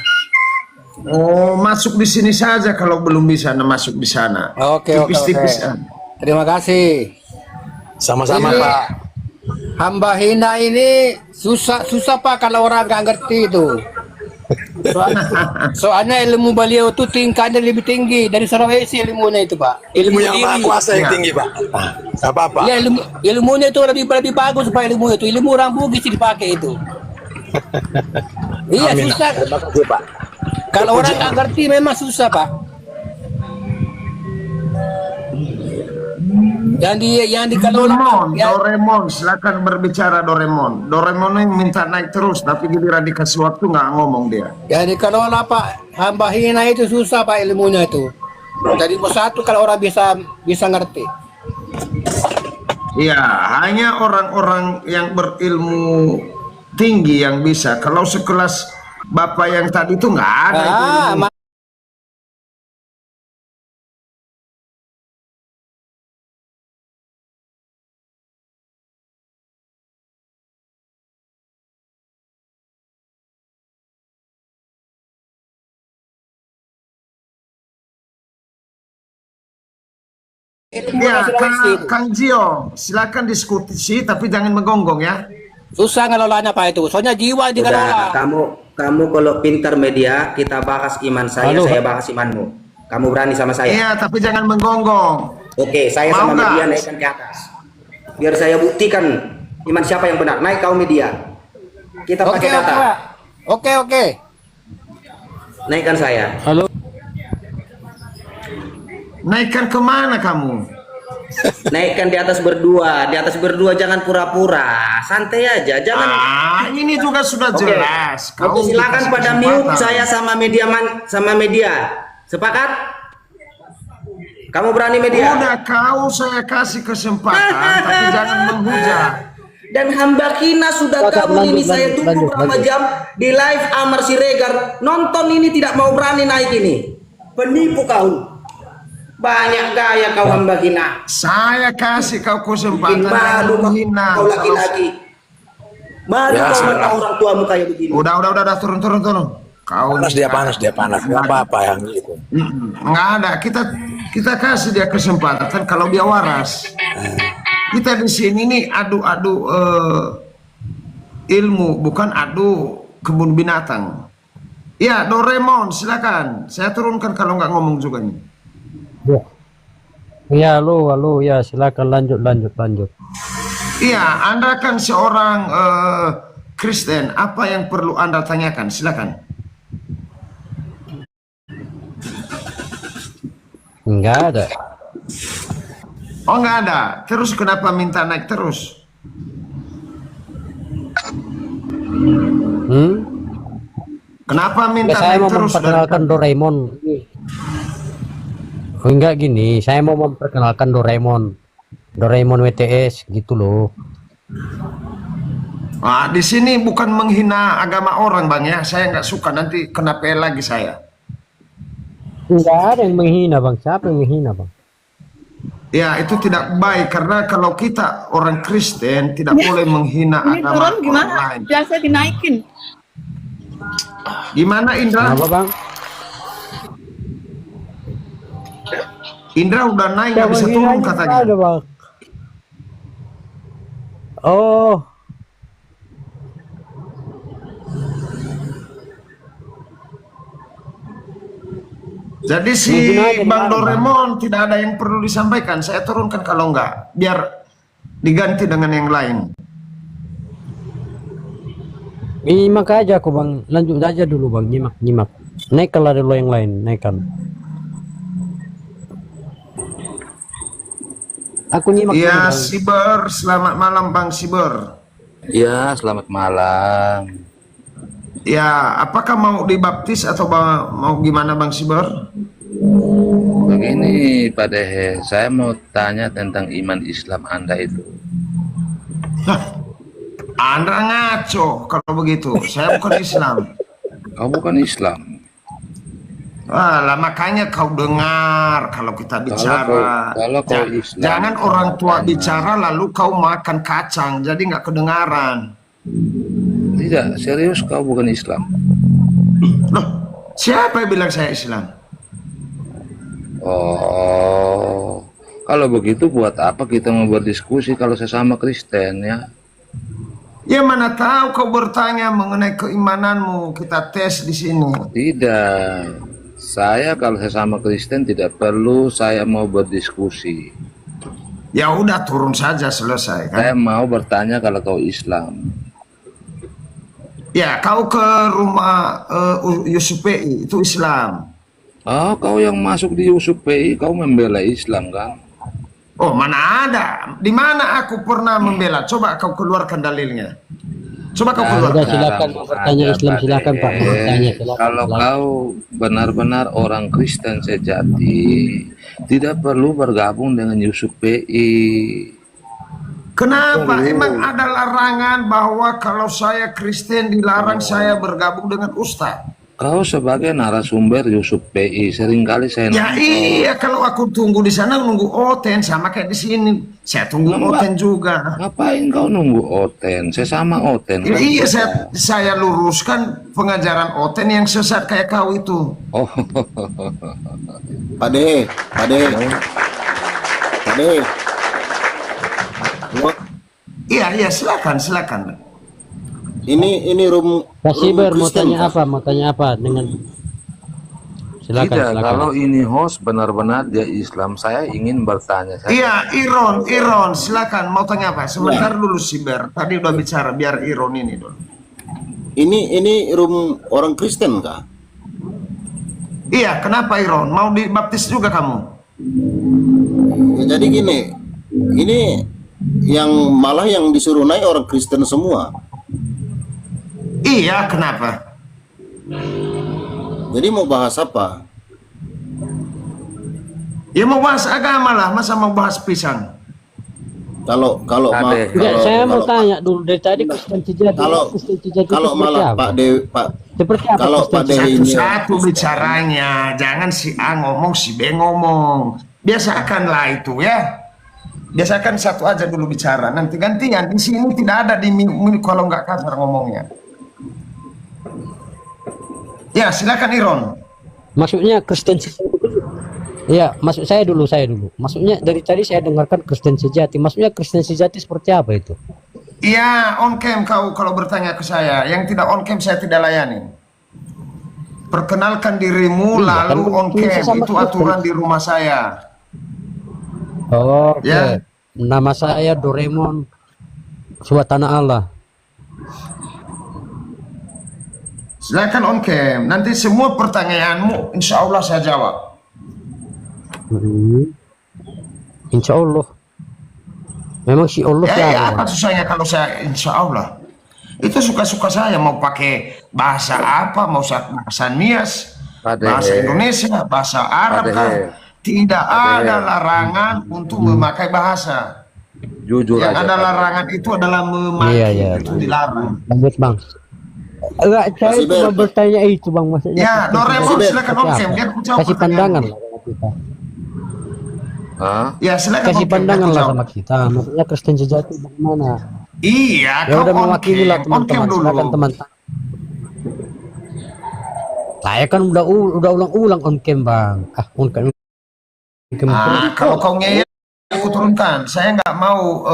S3: Oh, masuk di sini saja kalau belum bisa masuk di sana.
S6: Oke.
S3: Tipis-tipis.
S6: Terima kasih.
S1: Sama-sama
S6: Ini-
S1: Pak.
S6: Hamba hina ini susah Pak kalau orang nggak ngerti itu. Soalnya ilmu beliau itu tingkatnya lebih tinggi dari Sulawesi ilmunya itu Pak.
S1: Ilmu yang maha
S6: diri.
S1: kuasa yang
S3: Ya.
S1: tinggi Pak. Nah, apa-apa.
S6: Ya ilmunya itu lebih bagus Pak ilmu itu. Ilmu orang Bugis dipakai itu. Iya
S1: Amin.
S6: susah.
S1: Terima kasih Pak.
S6: Kalau orang nggak ngerti memang susah Pak. Yang dikelola
S3: Doraemon, silakan berbicara Doraemon. Doraemon ini minta naik terus, tapi giliran dikasih waktu nggak ngomong dia.
S6: yang dikelola Pak, hamba hina itu susah Pak ilmunya itu. Jadi satu kalau orang bisa ngerti.
S3: Iya, hanya orang-orang yang berilmu tinggi yang bisa. Kalau sekelas Bapak yang tadi itu nggak ada. itu ilmu.
S6: ilmu
S3: Ya,
S6: Sulawesi itu.
S3: Kang Jio, silakan diskusi tapi jangan menggonggong ya.
S6: Susah ngelolanya Pak itu. Soalnya jiwa
S5: Udah,
S6: dikelola.
S5: kamu kalau pintar media, kita bahas iman saya bahas imanmu. Kamu berani sama saya?
S3: Iya, tapi jangan menggonggong.
S5: Oke, saya
S3: Mau
S5: sama
S3: nggak?
S5: media naikkan ke atas. Biar saya buktikan iman siapa yang benar. Naik kau media. Kita
S6: Oke,
S5: pakai
S6: oke,
S5: data.
S6: Pak. Oke.
S5: Naikkan saya.
S3: Naikkan kemana kamu?
S5: Naikkan di atas berdua. Di atas berdua jangan pura-pura. Santai aja. Jangan.
S3: Ini juga sudah
S5: Oke.
S3: jelas.
S5: Oke, silakan
S3: dikasih
S5: pada
S3: kesempatan.
S5: mute saya sama media. Sepakat? Kamu berani media?
S3: Udah saya kasih kesempatan, tapi jangan menghujat.
S5: Dan hamba Kina sudah kabur ini, saya tunggu berapa jam di live Amar Siregar, nonton ini tidak mau berani naik ini. Penipu kau. Banyak gaya kau hamba Kina.
S3: Saya kasih kau
S5: Bikin
S3: kesempatan
S5: malu
S3: yang menghina.
S5: kau laki-laki. Malu
S1: Ya,
S5: kau
S1: salah.
S5: mentang orang tuamu kayak begini.
S3: Udah, turun. Kau
S1: Panas dia panas. Nggak apa-apa yang gitu.
S3: Nggak ada. Kita kasih dia kesempatan kalau dia waras. Kita di sini nih adu ilmu, bukan adu kebun binatang. Ya, Doraemon, silakan. Saya turunkan kalau nggak ngomong juga nih.
S7: Ya, halo, ya silakan lanjut.
S3: Iya, Anda kan seorang Kristen. Apa yang perlu Anda tanyakan? Silakan.
S7: Enggak ada.
S3: Oh, nggak ada. Terus kenapa minta naik terus? Kenapa minta
S7: Saya
S3: naik
S7: mau
S3: terus?
S7: memperkenalkan Doraemon. Oh, enggak gini, saya mau memperkenalkan Doraemon WTS gitu loh.
S3: Di sini bukan menghina agama orang, Bang ya. Saya nggak suka, nanti kena PL lagi saya.
S7: Enggak ada yang menghina, Bang. Siapa yang menghina, Bang?
S3: Ya, itu tidak baik karena kalau kita orang Kristen tidak boleh menghina
S4: Ini
S3: agama
S4: turun
S3: orang
S4: gimana?
S3: lain.
S4: Biasa dinaikin.
S3: Gimana Indra?
S7: Kenapa, Bang?
S3: Indra udah naik nggak bisa turun katanya.
S7: Ada, Bang. Oh,
S3: Jadi si Bang Doraemon tidak ada yang perlu disampaikan. Saya turunkan kalau enggak, biar diganti dengan yang lain.
S7: nyimak aja aku, Bang. Lanjut aja dulu, Bang. Nyimak. Naikkan lah dulu yang lain, naikkan. Aku nyimak dulu,
S3: Ya,
S7: Bang.
S3: Siber, selamat malam Bang Siber.
S8: Ya, selamat malam.
S3: Ya, apakah mau dibaptis atau mau gimana Bang Siber?
S8: Begini, Pak Dehe, saya mau tanya tentang iman Islam Anda itu.
S3: Anda ngaco kalau begitu. Saya bukan Islam.
S8: Kau bukan Islam.
S3: Lah makanya kau dengar kalau kita bicara.
S8: kalau kau Islam,
S3: Jangan orang tua bicara lalu kau makan kacang, jadi nggak kedengaran.
S8: Tidak, serius kau bukan Islam.
S3: Loh, siapa yang bilang saya Islam?
S8: Oh, kalau begitu buat apa kita mau berdiskusi kalau sesama Kristen ya?
S3: Ya mana tahu kau bertanya mengenai keimananmu, kita tes di sini.
S8: Tidak, saya kalau sesama Kristen tidak perlu saya mau berdiskusi.
S3: Ya udah turun saja selesai kan.
S8: Saya mau bertanya kalau kau Islam.
S3: Ya kau ke rumah Yusuf PI itu Islam.
S8: Oh, kau yang masuk di Yusuf PI, kau membela Islam kan?
S3: Oh mana ada? Di mana aku pernah membela? Coba kau keluarkan dalilnya. Coba kau
S7: Sudah,
S3: keluarkan.
S7: silakan mau bertanya Islam, silakan Pak. Bertanya, silakan.
S8: Kalau kau benar-benar orang Kristen sejati, tidak perlu bergabung dengan Yusuf PI.
S3: Kenapa? Emang ada larangan bahwa kalau saya Kristen dilarang saya bergabung dengan Ustadz?
S8: Kau sebagai narasumber Yusuf PI, seringkali saya
S3: Ya iya, kalau aku tunggu di sana nunggu Oten sama kayak di sini. Saya tunggu Oten juga.
S8: Ngapain kau nunggu Oten? Sesama Oten.
S3: Ya,
S8: kan?
S3: iya, saya luruskan pengajaran Oten yang sesat kayak kau itu.
S8: Oh,
S6: Pade.
S9: Dehe.
S3: Iya, silakan.
S9: Ini room
S7: Pak Siber mau
S9: Kristen,
S7: tanya
S9: Kak.
S7: apa? Mau tanya apa dengan silakan
S8: Tidak,
S7: silakan.
S8: kalau ini host benar-benar dia Islam, saya ingin bertanya saja.
S3: Iya, Iron, silakan mau tanya apa? Sebentar dulu Siber. Tadi udah bicara, biar Iron ini dulu.
S9: Ini room orang Kristen, Kak?
S3: Iya, kenapa Iron? Mau dibaptis juga kamu?
S9: Ya, jadi gini, ini malah yang disuruh naik orang Kristen semua.
S3: Iya, kenapa?
S9: Jadi mau bahas apa?
S3: Ya mau bahas agama lah, masa mau bahas pisang?
S9: Kalau
S8: Ade.
S7: Enggak, saya mau tanya dulu dari tadi Kristen sejati. Kristen sejati
S9: kalau
S7: itu seperti
S9: malah
S7: apa?
S9: Pak Dewi, Pak
S7: Seperti apa
S9: kalau
S7: Kristen
S9: Pak Dewi
S7: sejati?
S9: ini
S3: Satu bicaranya, jangan si A ngomong, si B ngomong. Biasakanlah itu ya. Biasakan satu aja dulu bicara. Nanti gantian. Di sini tidak ada di kalau nggak kasar ngomongnya. Ya, silakan Iron.
S7: Maksudnya Kristen sejati. Iya, maksud saya dulu. Maksudnya dari tadi saya dengarkan Kristen sejati. Maksudnya Kristen sejati seperti apa itu?
S3: Iya, on cam kau kalau bertanya ke saya. Yang tidak on cam saya tidak layani. Perkenalkan dirimu
S7: Iya,
S3: lalu
S7: kan
S3: on cam.
S7: sama
S3: Itu
S7: Kristen.
S3: aturan di rumah saya.
S7: Oh, oke.
S3: Ya.
S7: Nama saya Doraemon Suatana Allah.
S3: Silakan on cam. Nanti semua pertanyaanmu insya Allah saya jawab.
S7: Insya Allah. Memang si Allah
S3: Ya,
S7: siapa?
S3: apa susahnya kalau saya insya Allah. Itu suka-suka saya mau pakai bahasa apa, mau bahasa Nias,
S8: Ade.
S3: bahasa Indonesia, bahasa Arab
S8: Ade.
S3: kan. Tidak
S8: Ade.
S3: ada larangan untuk memakai bahasa.
S8: Jujur
S3: Yang
S8: aja.
S3: ada
S8: Pak.
S3: larangan itu adalah memakai,
S7: Iya.
S3: itu dilarang.
S7: Lanjut bang. Enggak, saya
S9: Masih
S7: cuma
S9: Ber.
S7: bertanya itu bang, maksudnya.
S3: Ya,
S7: Kristen
S3: Doraemon
S7: sejati
S3: silakan
S7: seperti
S3: on cam,
S7: apa?
S3: biar ku jawab
S7: Kasih pandangan
S3: pertanyaanmu.
S7: lah sama kita.
S8: Hah?
S3: Ya, silakan
S7: Kasih
S3: on cam, biar
S7: pandangan
S3: ku
S7: lah
S3: jawab.
S7: sama kita. Maksudnya Kristen sejati bagaimana?
S3: Iya,
S7: Ya
S3: kau
S7: udah
S3: on
S7: mewakili lah
S3: cam
S7: teman-teman.
S3: dulu.
S7: Silakan teman-teman. Saya kan udah ulang-ulang on cam bang. On cam.
S3: Kalau kau ngeyel, aku turunkan. Saya nggak mau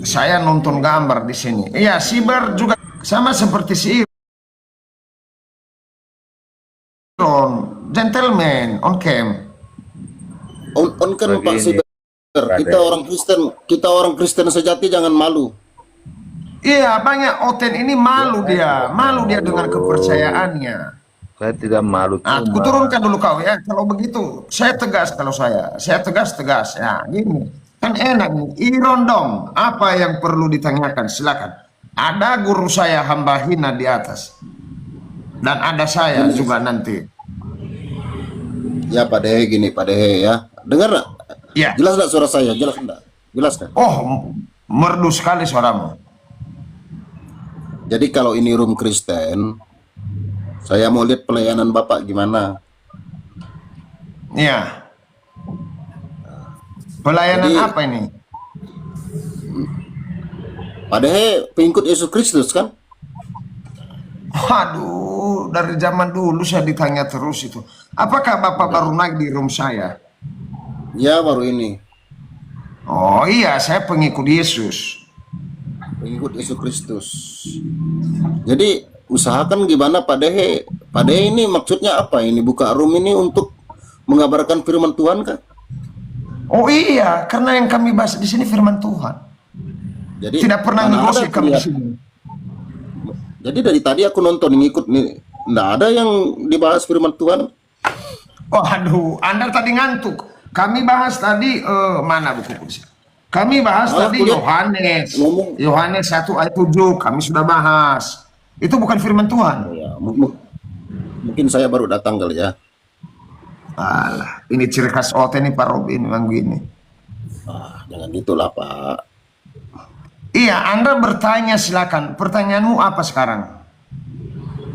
S3: saya nonton gambar di sini. Iya, Siber juga sama seperti si Iron, gentleman on cam.
S9: on kan Pak
S8: Begini.
S9: Siber. Kita orang Kristen sejati jangan malu.
S3: Iya, banyak Oten ini malu dia dengan kepercayaannya.
S8: Saya tidak malu.
S3: Nah, aku turunkan dulu kau ya. Kalau begitu, saya tegas kalau saya tegas ya. Gini. Kan enak nih, Iron dong. Apa yang perlu ditanyakan? Silakan. Ada guru saya hamba hina di atas. Dan ada saya juga nanti.
S9: Ya Pak Dehe gini, Pak Dehe ya. Dengar nggak?
S3: Ya.
S9: Jelas nggak suara saya? Jelas enggak? Jelas kan?
S3: Oh, merdu sekali suaramu.
S9: Jadi kalau ini room Kristen, saya mau lihat pelayanan Bapak gimana.
S3: Iya. Pelayanan
S9: Jadi-
S3: apa ini?
S9: Pak Dehe pengikut Yesus Kristus kan?
S3: Waduh, dari zaman dulu saya ditanya terus itu. Apakah Bapak baru naik di room saya?
S9: Ya baru ini.
S3: Oh iya, saya pengikut Yesus.
S9: Pengikut Yesus Kristus. Jadi usahakan gimana Pak Dehe? Pak Dehe ini maksudnya apa? Ini buka room ini untuk mengabarkan firman Tuhan kan?
S3: Oh iya, karena yang kami bahas di sini firman Tuhan.
S9: Jadi
S3: Tidak pernah
S9: mana ada
S3: ngikut kami di
S9: lihat.
S3: sini.
S9: Jadi dari tadi aku nonton ngikut nih, nggak ada yang dibahas firman Tuhan.
S3: Waduh, Anda tadi ngantuk. Kami bahas tadi mana buku sih? Kami bahas
S9: Malah
S3: tadi
S9: kuliah
S3: Yohanes.
S9: ngomong.
S3: Yohanes 1 ayat 7 kami sudah bahas. Itu bukan firman Tuhan.
S9: Ya, mungkin saya baru datang kali ya.
S3: Alah, ini ciri khas OT nih Pak Robin memang gini.
S9: Jangan gitulah Pak.
S3: Iya, Anda bertanya silakan. Pertanyaanmu apa sekarang?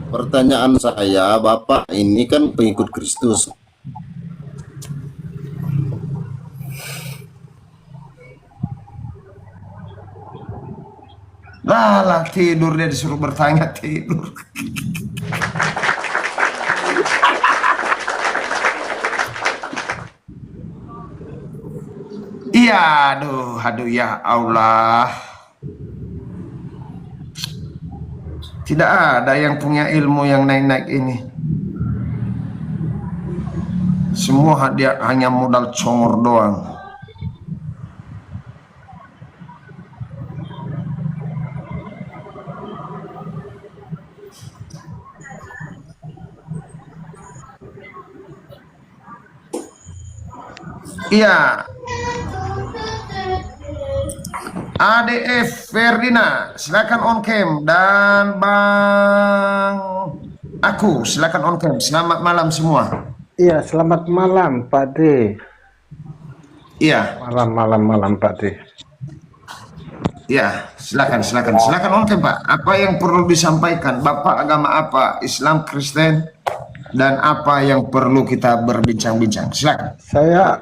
S9: Pertanyaan saya, Bapak ini kan pengikut Kristus.
S3: Lah, tidur dia disuruh bertanya tidur. Iya, aduh ya Allah. Tidak ada yang punya ilmu yang naik-naik ini. Semua dia hanya modal congor doang. Iya. ADF Ferdina, silakan on cam, dan Bang Aku silakan on cam. Selamat malam semua.
S2: Iya, selamat malam Pak D.
S3: Iya,
S2: Malam Pak D.
S3: iya, silakan on cam Pak. Apa yang perlu disampaikan? Bapak agama apa? Islam, Kristen, dan apa yang perlu kita berbincang-bincang? Silakan.
S2: Saya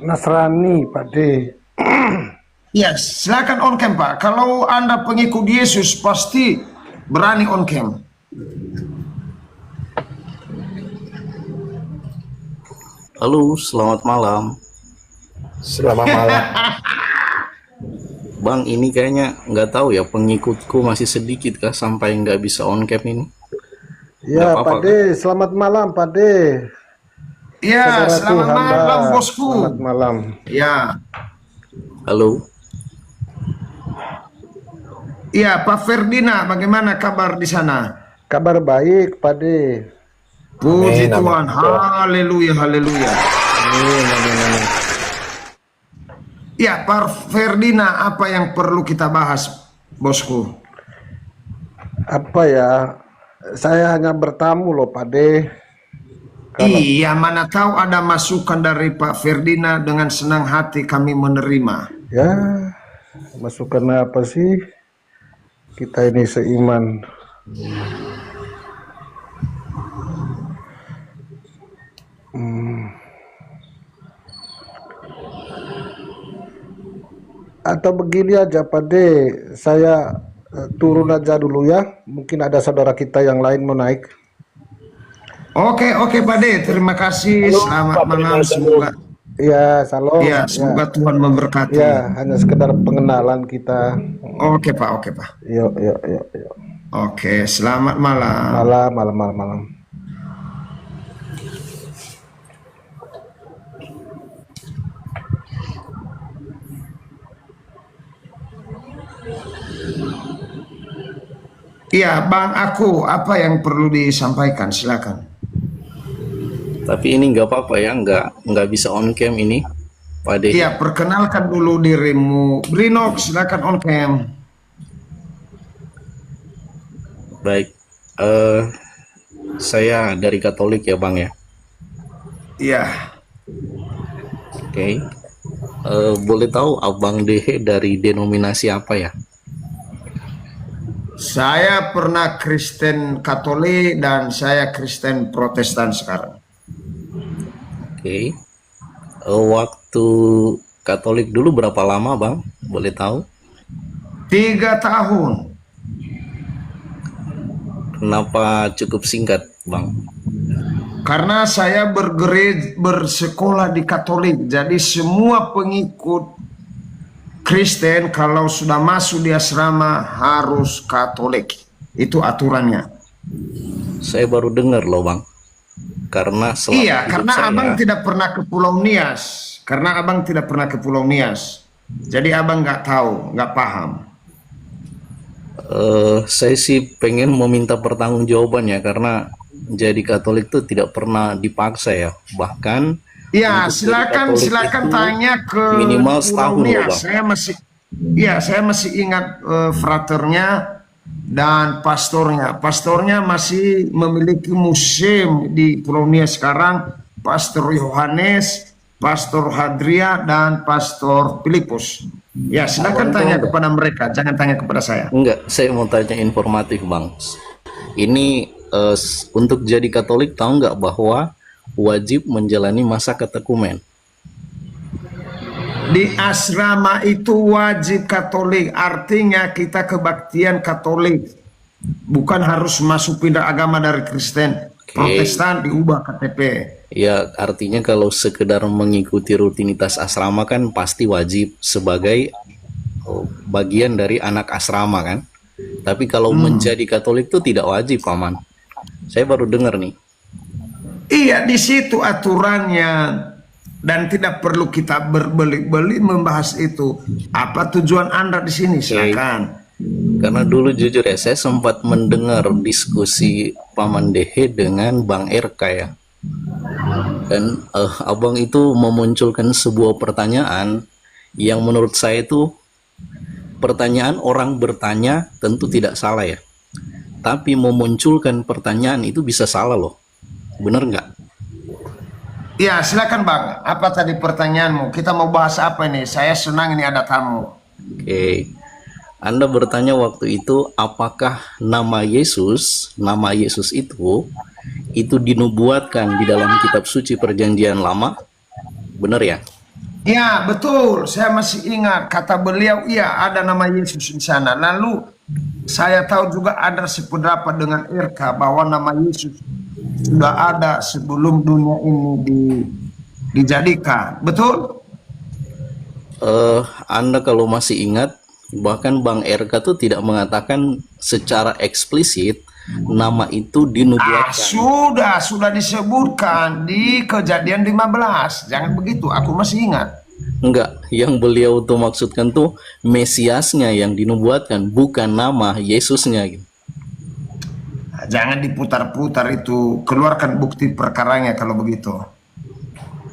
S2: Nasrani Pak D.
S3: Iya, silakan on cam Pak. Kalau Anda pengikut Yesus pasti berani on cam.
S10: Halo, selamat malam.
S1: Selamat malam.
S10: Bang, ini kayaknya nggak tahu ya, pengikutku masih sedikit kah sampai nggak bisa on cam ini?
S2: Ya
S10: Nggak apa-apa,
S2: Pak D, selamat malam Pak D.
S3: Iya,
S2: Saudaraku
S3: selamat
S2: hamba.
S3: malam bosku.
S2: Selamat malam.
S3: Ya,
S10: Halo,
S3: iya Pak Ferdina, bagaimana kabar di sana?
S2: Kabar baik Pak D.
S3: Puji
S1: Amin,
S3: Tuhan, haleluya, haleluya.
S2: Amin.
S3: Ya, Pak Ferdina, apa yang perlu kita bahas, bosku?
S2: Apa ya? Saya hanya bertamu loh Pak D.
S3: Iya, mana tahu ada masukan dari Pak Ferdina, dengan senang hati kami menerima.
S2: Ya, masukan apa sih? Kita ini seiman. Atau begini aja Pak D, saya turun aja dulu ya. Mungkin ada saudara kita yang lain mau naik.
S3: Oke, Pak D, terima kasih. Selamat malam, semoga
S2: Ya, salam.
S3: ya, semoga Tuhan memberkati.
S2: Ya, hanya sekedar pengenalan kita.
S3: Oke, Pak.
S2: Yuk.
S3: Oke, selamat malam.
S2: Malam.
S3: Iya, Bang Aku, apa yang perlu disampaikan? Silakan.
S10: tapi ini nggak apa-apa ya, nggak bisa on cam ini, Pak D.
S3: Iya, perkenalkan dulu dirimu. Brino, silakan on cam.
S10: Baik, saya dari Katolik ya Bang ya.
S3: Iya.
S10: Oke. Boleh tahu Abang Dehe dari denominasi apa ya?
S3: Saya pernah Kristen Katolik dan saya Kristen Protestan sekarang.
S10: Oke. Waktu Katolik dulu berapa lama Bang? Boleh tahu?
S3: 3 tahun.
S10: Kenapa cukup singkat Bang?
S3: Karena saya bersekolah di Katolik, jadi semua pengikut Kristen kalau sudah masuk di asrama harus Katolik. Itu aturannya.
S10: Saya baru dengar loh Bang. Karena selama
S3: Iya,
S10: hidup
S3: karena
S10: saya,
S3: abang tidak pernah ke Pulau Nias. Jadi abang nggak tahu, nggak paham.
S10: saya sih pengen meminta pertanggungjawaban ya, karena jadi Katolik itu tidak pernah dipaksa ya. Bahkan
S3: Ya,
S10: untuk jadi Katolik
S3: silakan
S10: itu
S3: tanya ke
S10: minimal
S3: Pulau
S10: setahun loh
S3: Nias.
S10: Bang.
S3: Saya masih ingat fraternya dan pastornya. Pastornya masih memiliki museum di Pulau Nias sekarang. Pastor Yohanes, Pastor Hadria, dan Pastor Filipus. Ya, silakan tanya kepada mereka, jangan tanya kepada saya.
S10: Enggak, saya mau tanya informatif Bang. Ini untuk jadi Katolik tahu nggak bahwa wajib menjalani masa katekumen?
S3: Di asrama itu wajib Katolik, artinya kita kebaktian Katolik. Bukan harus masuk pindah agama dari Kristen. Protestan diubah KTP.
S10: Ya, artinya kalau sekedar mengikuti rutinitas asrama kan pasti wajib sebagai bagian dari anak asrama kan. Tapi kalau menjadi Katolik itu tidak wajib, Paman. Saya baru dengar nih.
S3: Iya, di situ aturannya, dan tidak perlu kita berbeli-beli membahas itu. Apa tujuan Anda di sini? Silakan.
S10: Karena dulu jujur ya, saya sempat mendengar diskusi Paman Dehe dengan Bang RK ya. Dan abang itu memunculkan sebuah pertanyaan yang menurut saya itu pertanyaan orang bertanya tentu tidak salah ya. Tapi memunculkan pertanyaan itu bisa salah loh. Bener nggak?
S3: Ya, silakan Bang. Apa tadi pertanyaanmu? Kita mau bahas apa ini? Saya senang ini ada tamu.
S10: Oke. Anda bertanya waktu itu apakah nama Yesus itu dinubuatkan di dalam kitab suci Perjanjian Lama? Benar ya?
S3: Ya, betul. Saya masih ingat kata beliau, iya ada nama Yesus di sana. Lalu saya tahu juga ada sependapat dengan RK bahwa nama Yesus sudah ada sebelum dunia ini dijadikan. Betul?
S10: Anda kalau masih ingat, bahkan Bang RK tuh tidak mengatakan secara eksplisit nama itu dinubuatkan.
S3: Sudah disebutkan di Kejadian 15. Jangan begitu, aku masih ingat.
S10: Enggak, yang beliau tuh maksudkan tuh Mesiasnya yang dinubuatkan, bukan nama Yesusnya gitu.
S3: Jangan diputar-putar itu, keluarkan bukti perkaranya kalau begitu.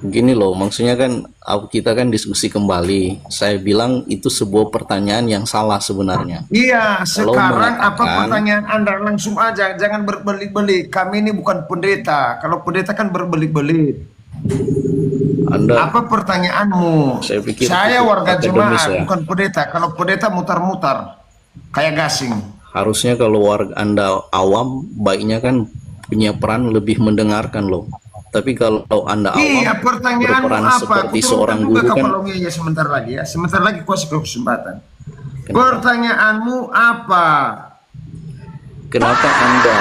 S10: Gini loh, maksudnya kan kita kan diskusi kembali. Saya bilang itu sebuah pertanyaan yang salah sebenarnya.
S3: Iya,
S10: Kalau
S3: sekarang apa
S10: mengatakan-
S3: pertanyaan Anda? Langsung aja, jangan berbeli-beli. Kami ini bukan pendeta. Kalau pendeta kan berbeli-beli.
S10: Anda,
S3: Apa pertanyaanmu?
S10: Saya pikir
S3: Saya
S10: itu
S3: warga
S10: akademis
S3: jemaat,
S10: ya.
S3: bukan pendeta. Kalau pendeta mutar-mutar, kayak gasing.
S10: harusnya kalau warga Anda awam, baiknya kan punya peran lebih mendengarkan loh. Tapi kalau Anda awam,
S3: Iya, pertanyaanmu
S10: berperan
S3: apa?
S10: seperti
S3: Aku
S10: seorang
S3: turunkan juga
S10: guru kan,
S3: kapalongnya sebentar lagi ya. Sebentar lagi kuasa kesempatan. Pertanyaanmu apa?
S10: kenapa Anda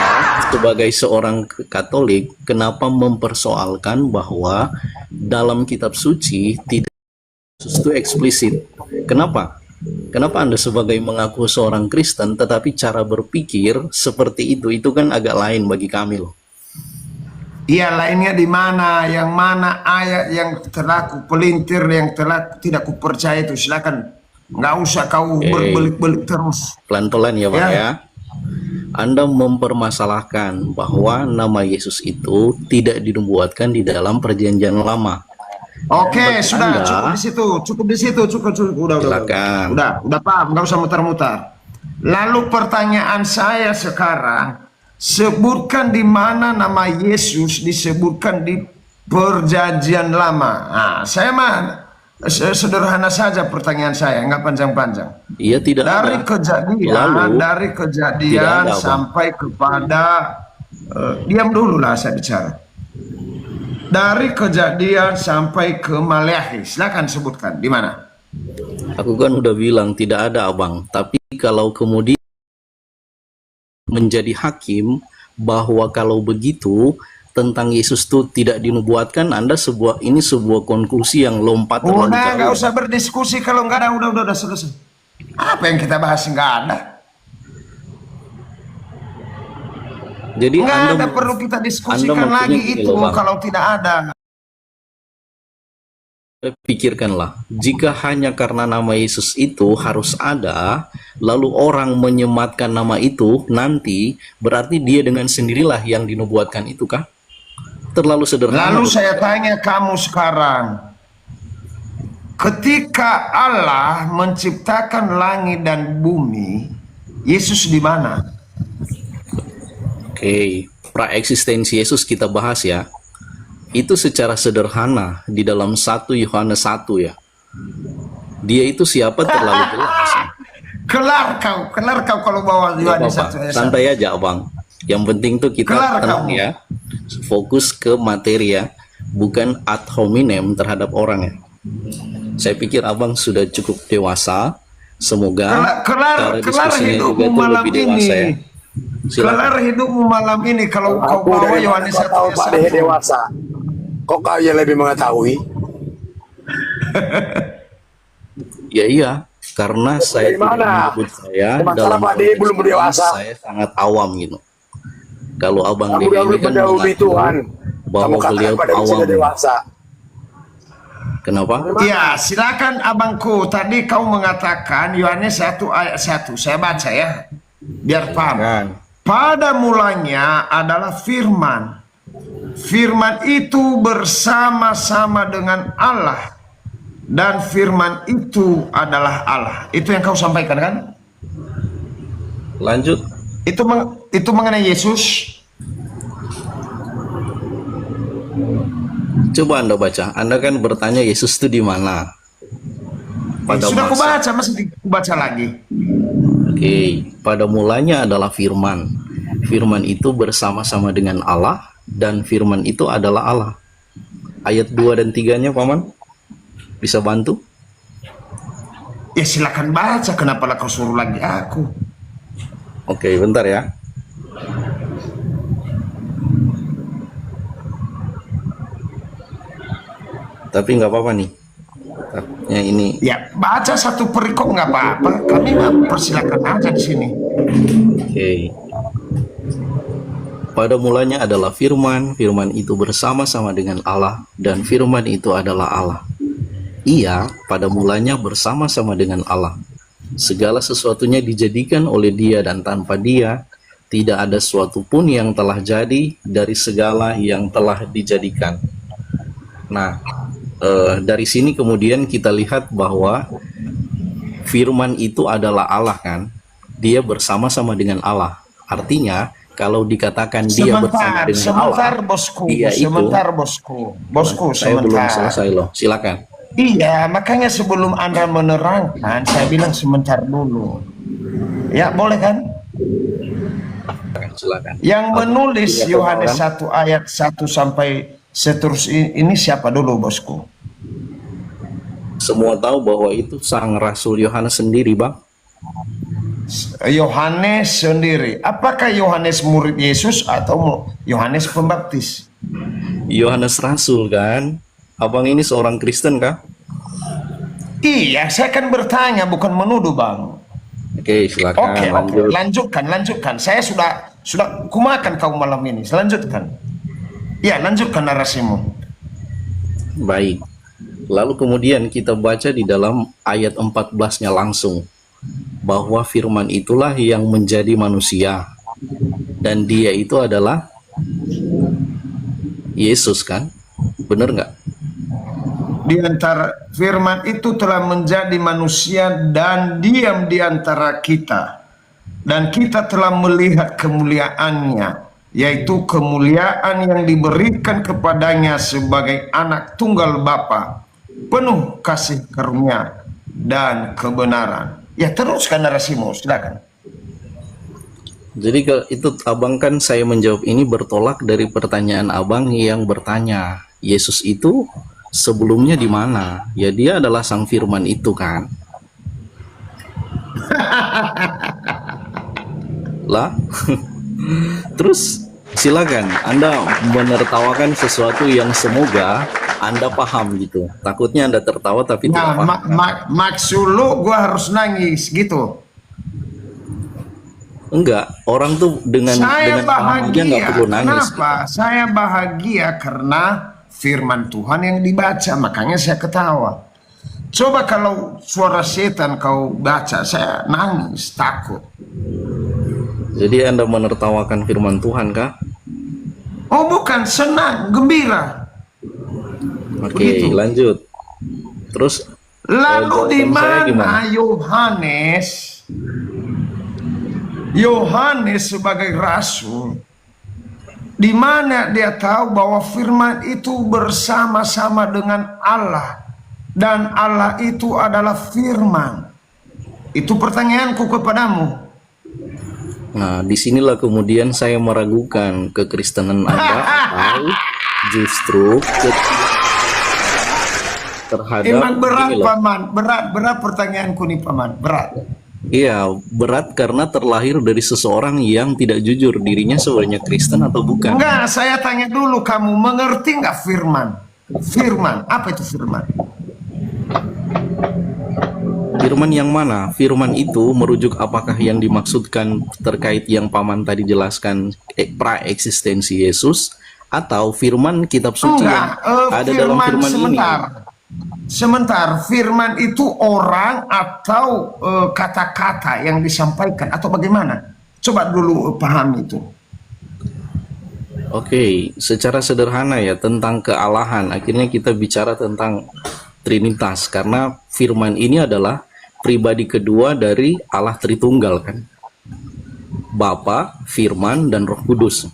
S10: sebagai seorang Katolik, kenapa mempersoalkan bahwa dalam kitab suci tidak itu eksplisit? Kenapa? Kenapa Anda sebagai mengaku seorang Kristen tetapi cara berpikir seperti itu kan agak lain bagi kami loh.
S3: Iya, lainnya di mana? Yang mana ayat yang telah kupelintir, yang telah tidak kupercaya itu? Silakan. Nggak usah kau berbelit-belit terus.
S10: Pelan-pelan ya Pak
S3: Ya.
S10: ya. Anda mempermasalahkan bahwa nama Yesus itu tidak dinubuatkan di dalam Perjanjian Lama.
S3: Oke,
S10: Bagi
S3: sudah
S10: Anda-
S3: cukup di situ, cukup.
S10: Silakan.
S3: Udah paham, nggak usah mutar-mutar. Lalu pertanyaan saya sekarang, sebutkan di mana nama Yesus disebutkan di Perjanjian Lama. Nah, saya mah sederhana saja pertanyaan saya, nggak panjang-panjang.
S10: Iya tidak
S3: Dari
S10: ada.
S3: kejadian,
S10: Lalu, tidak ada, Bang.
S3: sampai kepada diam dulu lah saya bicara. Dari kejadian sampai ke Maleakhi, silakan sebutkan di mana.
S10: Aku kan udah bilang tidak ada Abang. Tapi kalau kemudian menjadi hakim bahwa kalau begitu tentang Yesus itu tidak dinubuatkan, Anda sebuah konklusi yang lompat terlalu
S3: Udah, nggak
S10: jauh.
S3: usah berdiskusi kalau nggak ada, udah selesai. Apa yang kita bahas nggak ada?
S10: Jadi
S3: Nggak
S10: Anda
S3: ada perlu kita diskusikan
S10: maksudnya
S3: lagi
S10: gini
S3: itu
S10: loh, Bang.
S3: kalau tidak ada.
S10: Pikirkanlah, jika hanya karena nama Yesus itu harus ada, lalu orang menyematkan nama itu nanti, berarti dia dengan sendirilah yang dinubuatkan itu kah? Terlalu sederhana.
S3: Lalu saya tanya kamu sekarang, ketika Allah menciptakan langit dan bumi, Yesus di mana?
S10: Oke, praeksistensi Yesus kita bahas ya. Itu secara sederhana di dalam 1 Yohanes 1 ya. Dia itu siapa terlalu jelas.
S3: Kelar kau kalau bawa
S10: Gak
S3: Yohanes
S10: apa-apa,
S3: 1 ayat 1.
S10: santai aja Abang. Yang penting tuh kita
S3: Kelar
S10: tenang
S3: kamu.
S10: ya. Fokus ke materi ya, bukan ad hominem terhadap orang ya. Saya pikir Abang sudah cukup dewasa. Semoga cara
S3: Kelar
S10: diskusinya juga
S3: hidupmu
S10: tuh
S3: malam
S10: lebih dewasa ya.
S3: ini. Kelar hidupmu malam ini kalau kau
S1: Aku
S3: bawa
S1: dari mana
S3: Yohanes
S1: kau
S3: 1
S1: tahu
S3: ayat
S1: Pak Dehe
S3: 1.
S1: dewasa? Kok kau yang lebih mengetahui?
S10: Ya iya, karena saya
S1: Dari
S10: tidak
S1: mana?
S10: menyebut saya
S1: Masalah
S10: dalam
S1: Pak Dehe
S10: konteks
S1: belum
S10: ini,
S1: dewasa.
S10: saya sangat awam gitu. Kalau Abang
S1: Kamu
S10: Dehe
S1: dahulu
S10: ini kan
S1: mendahului
S10: mengaku
S1: Tuhan.
S10: bahwa
S1: Kamu katakan
S10: beliau
S1: Pak Dehe
S10: awam.
S1: sudah dewasa.
S10: Kenapa?
S3: Ya, silakan abangku. Tadi kau mengatakan Yohanes 1 ayat 1. Saya baca ya, biar paham.
S10: Kan.
S3: Pada mulanya adalah firman. Firman itu bersama-sama dengan Allah. Dan firman itu adalah Allah. Itu yang kau sampaikan kan?
S10: Lanjut.
S3: Itu mengenai Yesus.
S10: Coba Anda baca. Anda kan bertanya Yesus itu di mana?
S3: Sudah
S10: masa-
S3: kubaca, masih kubaca lagi.
S10: Oke, pada mulanya adalah firman. Firman itu bersama-sama dengan Allah dan firman itu adalah Allah. Ayat 2 dan 3-nya Paman bisa bantu?
S3: Ya silakan baca, kenapa lah kau suruh lagi aku?
S10: Oke, bentar ya. Tapi nggak apa-apa nih. Takutnya ini.
S3: Ya baca satu perikop nggak apa-apa. Kami mah persilakan aja di sini.
S10: Oke. Pada mulanya adalah firman, firman itu bersama-sama dengan Allah, dan firman itu adalah Allah. Ia pada mulanya bersama-sama dengan Allah. Segala sesuatunya dijadikan oleh Dia, dan tanpa Dia tidak ada sesuatu pun yang telah jadi dari segala yang telah dijadikan. Nah, dari sini kemudian kita lihat bahwa firman itu adalah Allah kan? Dia bersama-sama dengan Allah. Artinya kalau dikatakan dia bersama dengan
S3: Sebentar
S10: Allah,
S3: bosku,
S10: dia
S3: sebentar bosku,
S10: saya belum
S3: sebentar.
S10: selesai loh. Silakan.
S3: Iya, makanya sebelum Anda menerangkan, saya bilang sebentar dulu. Ya, boleh kan?
S10: Silakan.
S3: Yang menulis
S10: Iya,
S3: Yohanes
S10: Tuhan.
S3: 1 ayat 1 sampai seterusnya ini siapa dulu, bosku?
S10: Semua tahu bahwa itu sang Rasul Yohanes sendiri, Bang.
S3: Yohanes sendiri. Apakah Yohanes murid Yesus atau Yohanes Pembaptis?
S10: Yohanes Rasul kan? Abang ini seorang Kristen kah?
S3: Iya, saya kan bertanya bukan menuduh, Bang.
S10: Oke, silakan
S3: Oke,
S10: lanjut.
S3: lanjutkan. Saya sudah kumakan kau malam ini. Lanjutkan. Ya, lanjutkan narasimu.
S10: Baik. Lalu kemudian kita baca di dalam ayat 14-nya langsung bahwa firman itulah yang menjadi manusia dan dia itu adalah Yesus kan? Benar nggak?
S3: Di antara firman itu telah menjadi manusia dan diam di antara kita, dan kita telah melihat kemuliaannya, yaitu kemuliaan yang diberikan kepadanya sebagai anak tunggal Bapa, penuh kasih karunia dan kebenaran. Ya, teruskan narasimu, silakan.
S10: Jadi itu abang kan saya menjawab ini bertolak dari pertanyaan abang yang bertanya Yesus itu sebelumnya di mana? Ya dia adalah sang firman itu kan. Lah. Terus silakan Anda menertawakan sesuatu yang semoga Anda paham gitu. Takutnya Anda tertawa tapi tidak
S3: Nah,
S10: paham.
S3: maksud lu gua harus nangis gitu.
S10: Enggak, orang tuh dengan
S3: Saya
S10: paham aja nggak
S3: bahagia.
S10: perlu nangis.
S3: Kenapa? Saya bahagia karena firman Tuhan yang dibaca, makanya saya ketawa. Coba kalau suara setan kau baca, saya nangis, takut.
S10: Jadi Anda menertawakan firman Tuhan kah?
S3: Oh bukan, senang, gembira.
S10: Oke,
S3: Begitu.
S10: lanjut. Terus
S3: Lalu di
S10: jawaban saya gimana?
S3: mana Yohanes sebagai rasul, di mana dia tahu bahwa firman itu bersama-sama dengan Allah dan Allah itu adalah firman? Itu pertanyaanku kepadamu.
S10: Nah, disinilah kemudian saya meragukan kekristenan Anda atau justru terhadap
S3: Emang berat,
S10: ini loh.
S3: Paman, berat pertanyaanku nih, Paman, berat.
S10: Iya, berat karena terlahir dari seseorang yang tidak jujur dirinya sebenarnya Kristen atau bukan.
S3: Enggak, saya tanya dulu, kamu mengerti nggak firman? Firman, apa itu firman?
S10: Firman yang mana? Firman itu merujuk apakah yang dimaksudkan terkait yang Paman tadi jelaskan pra-eksistensi Yesus, atau firman kitab suci yang
S3: Enggak,
S10: ada dalam firman
S3: sebentar.
S10: ini?
S3: Sebentar, firman itu orang atau kata-kata yang disampaikan atau bagaimana? Coba dulu paham itu.
S10: Oke, secara sederhana ya tentang kealahan. Akhirnya kita bicara tentang Trinitas karena firman ini adalah pribadi kedua dari Allah Tritunggal kan. Bapa, Firman, dan Roh Kudus.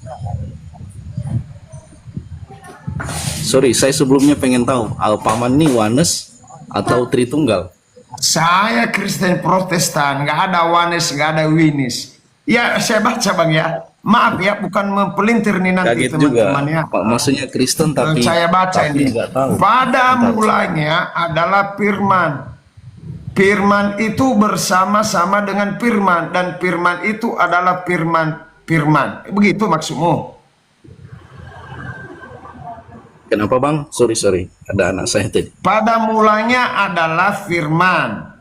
S10: Sorry, saya sebelumnya pengen tahu, Paman nih Oneness atau Tritunggal?
S3: Saya Kristen Protestan, nggak ada Oneness, nggak ada Winis. Ya, saya baca Bang ya. Maaf ya, bukan mempelintir nih nanti
S10: Kaget juga,
S3: teman-teman ya.
S10: Pak, maksudnya Kristen tapi
S3: saya baca ini.
S10: nggak tahu.
S3: Pada mulanya adalah firman. Firman itu bersama-sama dengan firman, dan firman itu adalah firman. Begitu maksudmu?
S10: Kenapa Bang? Sorry, ada anak saya tadi.
S3: Pada mulanya adalah firman.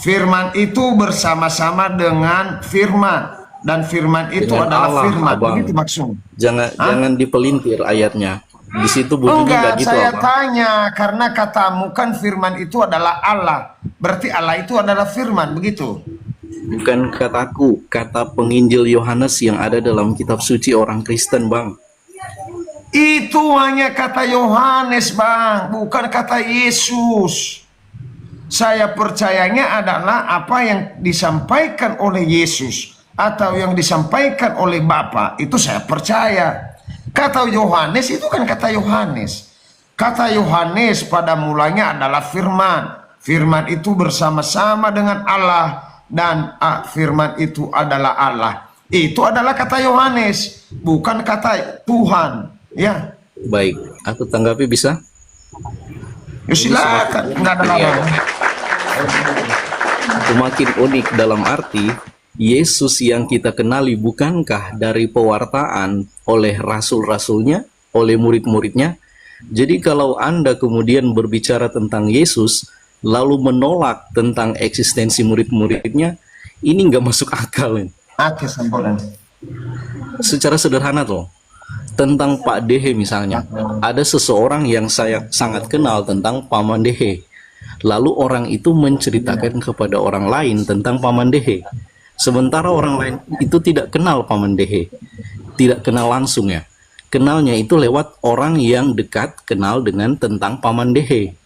S3: Firman itu bersama-sama dengan firman, dan firman itu
S10: Dengan
S3: adalah
S10: Allah,
S3: firman.
S10: Abang.
S3: Begitu maksudmu?
S10: Jangan dipelintir ayatnya. Di situ bunyinya
S3: Enggak,
S10: nggak gitu,
S3: saya
S10: Abang.
S3: tanya karena katamu kan firman itu adalah Allah. Berarti Allah itu adalah firman, begitu?
S10: Bukan kataku, kata penginjil Yohanes yang ada dalam kitab suci orang Kristen, Bang.
S3: Itu hanya kata Yohanes, Bang, bukan kata Yesus. Saya percayanya adalah apa yang disampaikan oleh Yesus atau yang disampaikan oleh Bapa, itu saya percaya. Kata Yohanes itu kan kata Yohanes. Kata Yohanes pada mulanya adalah firman. Firman itu bersama-sama dengan Allah, dan firman itu adalah Allah. Itu adalah kata Yohanes, bukan kata Tuhan. Ya.
S10: Baik, aku tanggapi bisa?
S3: Ya silakan, nggak ada lawan.
S10: Semakin unik dalam arti Yesus yang kita kenali bukankah dari pewartaan oleh rasul-rasulnya, oleh murid-muridnya? Jadi kalau Anda kemudian berbicara tentang Yesus lalu menolak tentang eksistensi murid-muridnya, ini nggak masuk akal.
S3: Oke, sampaikan.
S10: Secara sederhana tuh, tentang Pak Dehe misalnya, ada seseorang yang saya sangat kenal tentang Paman Dehe. Lalu orang itu menceritakan kepada orang lain tentang Paman Dehe. Sementara orang lain itu tidak kenal Paman Dehe, tidak kenal langsung ya. Kenalnya itu lewat orang yang dekat kenal dengan tentang Paman Dehe.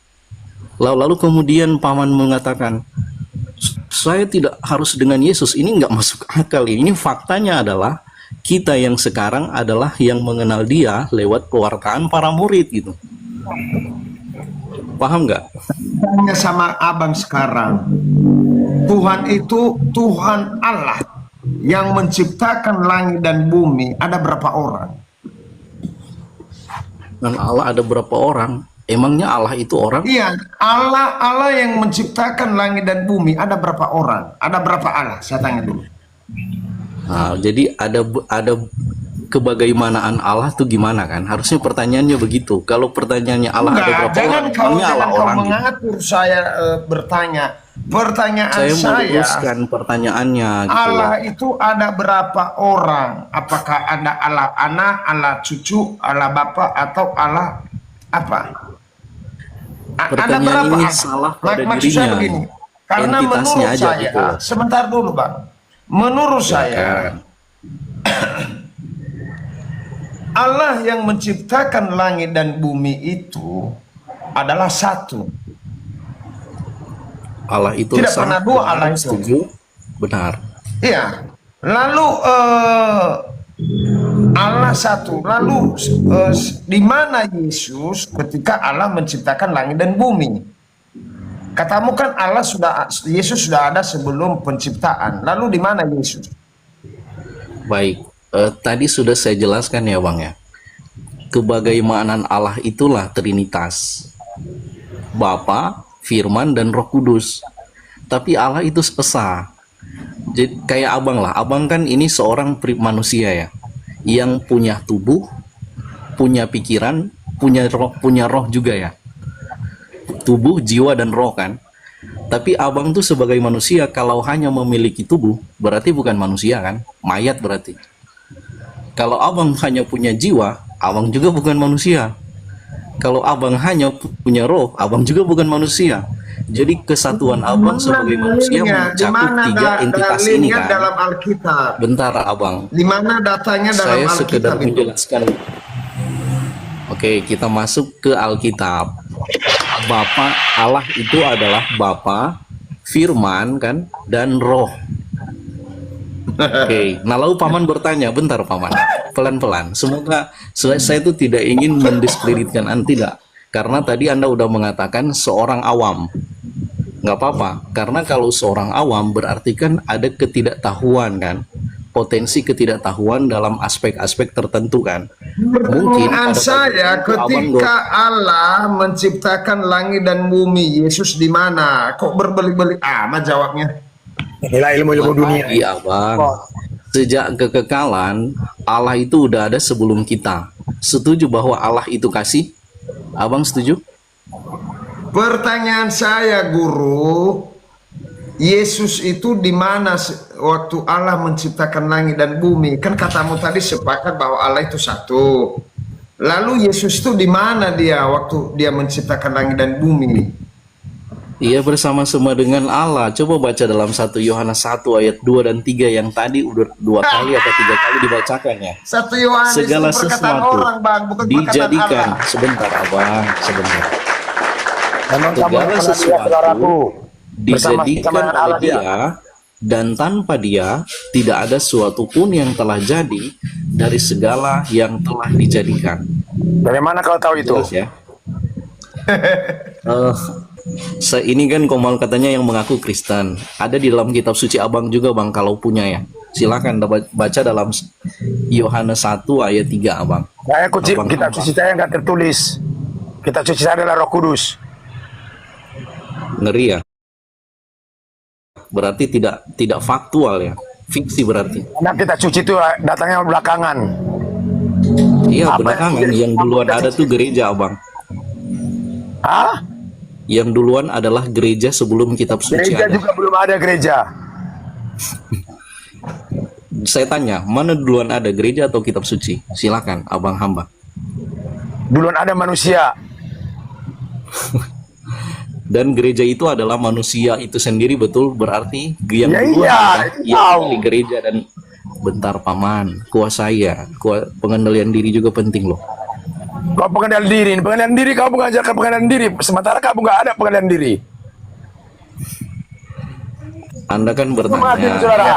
S10: Lalu kemudian Paman mengatakan, saya tidak harus dengan Yesus. Ini nggak masuk akal. Ini faktanya adalah kita yang sekarang adalah yang mengenal dia lewat pewartaan para murid gitu. Paham nggak?
S3: Tanya sama abang sekarang. Tuhan itu Tuhan Allah yang menciptakan langit dan bumi. Ada berapa orang?
S10: Dan Allah ada berapa orang? Emangnya Allah itu orang?
S3: Iya, Allah yang menciptakan langit dan bumi. Ada berapa orang? Ada berapa Allah? Saya tanya dulu.
S10: Nah, jadi ada kebagaimanaan Allah tuh gimana kan? Harusnya pertanyaannya begitu. Kalau pertanyaannya Allah ada berapa
S3: jangan
S10: orang?
S3: kau,
S10: Emangnya
S3: jangan
S10: Allah
S3: kau
S10: orang gitu?
S3: mengatur saya bertanya. Pertanyaan
S10: Saya
S3: saya,
S10: meluruskan pertanyaannya gitu.
S3: Allah itu ada berapa orang? Apakah ada Allah anak, Allah cucu, Allah bapa, atau Allah apa? Ada
S10: Pertanyaan
S3: berapa?
S10: ini salah pada
S3: Maksud saya
S10: dirinya.
S3: begini, karena
S10: Entitasnya
S3: menurut
S10: aja
S3: saya,
S10: gitu.
S3: sebentar dulu Bang, menurut saya Allah yang menciptakan langit dan bumi itu adalah satu.
S10: Allah itu
S3: Tidak pernah dua Allah itu.
S10: Setuju? Benar.
S3: Iya. Lalu Allah satu. Lalu di mana Yesus ketika Allah menciptakan langit dan bumi? Katamu kan Yesus sudah ada sebelum penciptaan. Lalu di mana Yesus?
S10: Baik. Tadi sudah saya jelaskan ya Bang ya. Kebagaimanan Allah itulah Trinitas. Bapa, Firman, dan Roh Kudus. Tapi Allah itu esa. Jadi kayak abang lah, abang kan ini seorang manusia ya, yang punya tubuh, punya pikiran, punya roh juga ya, tubuh, jiwa dan roh kan. Tapi abang tuh sebagai manusia kalau hanya memiliki tubuh berarti bukan manusia kan, mayat berarti. Kalau abang hanya punya jiwa, abang juga bukan manusia. Kalau abang hanya punya roh, abang juga bukan manusia. Jadi kesatuan abang sebagai manusia mencakup tiga entitas ini kan.
S3: Dalam Alkitab.
S10: Bentar abang,
S3: Di mana datanya dalam
S10: saya
S3: Alkitab
S10: sekedar
S3: itu?
S10: menjelaskan. Oke, kita masuk ke Alkitab. Bapa Allah itu adalah Bapa, Firman kan, dan Roh. Oke, nah lalu paman bertanya, bentar paman, pelan-pelan. Semoga saya itu tidak ingin mendiskreditkan Anda, tidak. Karena tadi Anda udah mengatakan seorang awam. Nggak apa-apa, karena kalau seorang awam berarti kan ada ketidaktahuan kan. Potensi ketidaktahuan dalam aspek-aspek tertentu kan. Mungkin
S3: Pertanyaan saya, ketika Allah menciptakan langit dan bumi, Yesus di mana? Kok berbelit-belit amat jawabnya?
S1: Inilah ilmu-ilmu dunia.
S10: Iya bang, sejak kekekalan Allah itu udah ada sebelum kita. Setuju bahwa Allah itu kasih? Abang setuju?
S3: Pertanyaan saya, Guru, Yesus itu di mana waktu Allah menciptakan langit dan bumi? Kan katamu tadi sepakat bahwa Allah itu satu. Lalu Yesus itu di mana dia waktu dia menciptakan langit dan bumi?
S10: Iya, bersama-sama dengan Allah. Coba baca dalam 1 Yohanes 1 ayat 2 dan 3 yang tadi udah 2 kali atau 3 kali dibacakan ya.
S3: 1 Yohanes
S10: Segala
S3: itu perkataan
S10: sesuatu
S3: orang, Bang, bukan perkataan
S10: dijadikan.
S3: Allah.
S10: Sebentar abang, sebentar.
S1: Memang kamu
S10: Segala
S1: pernah lihat
S10: sesuatu
S1: saudaraku
S10: dijadikan
S1: dengan Allah
S10: oleh dia, dan tanpa dia tidak ada suatu pun yang telah jadi dari segala yang telah dijadikan.
S1: Bagaimana kau tahu itu?
S10: Jelas ya. Ini kan Komal katanya yang mengaku Kristen. Ada di dalam kitab suci abang juga bang kalau punya ya. Silakan baca dalam Yohanes 1 ayat 3 abang.
S1: Saya kitab suci saya nggak tertulis. Kitab suci saya adalah Roh Kudus.
S10: Ngeri ya. Berarti tidak faktual ya. Fiksi berarti.
S1: Karena kitab suci itu datangnya belakangan.
S10: Iya belakangan. Yang duluan ada tuh gereja abang.
S1: Hah?
S10: Yang duluan adalah gereja sebelum kitab suci
S1: Gereja
S10: ada.
S1: juga belum ada gereja.
S10: Saya tanya, mana duluan ada gereja atau kitab suci? Silakan abang hamba.
S1: Duluan ada manusia.
S10: Dan gereja itu adalah manusia itu sendiri, betul? Berarti yang
S1: Ya,
S10: duluan
S1: iya,
S10: adalah yang
S1: tahu.
S10: di gereja. Dan bentar paman, pengendalian diri juga penting loh.
S1: Kau pengendalian diri kau mengajarkan pengendalian diri. Sementara kamu nggak ada pengendalian diri.
S10: Anda kan
S1: Menghakimi,
S10: bertanya.
S1: saudara.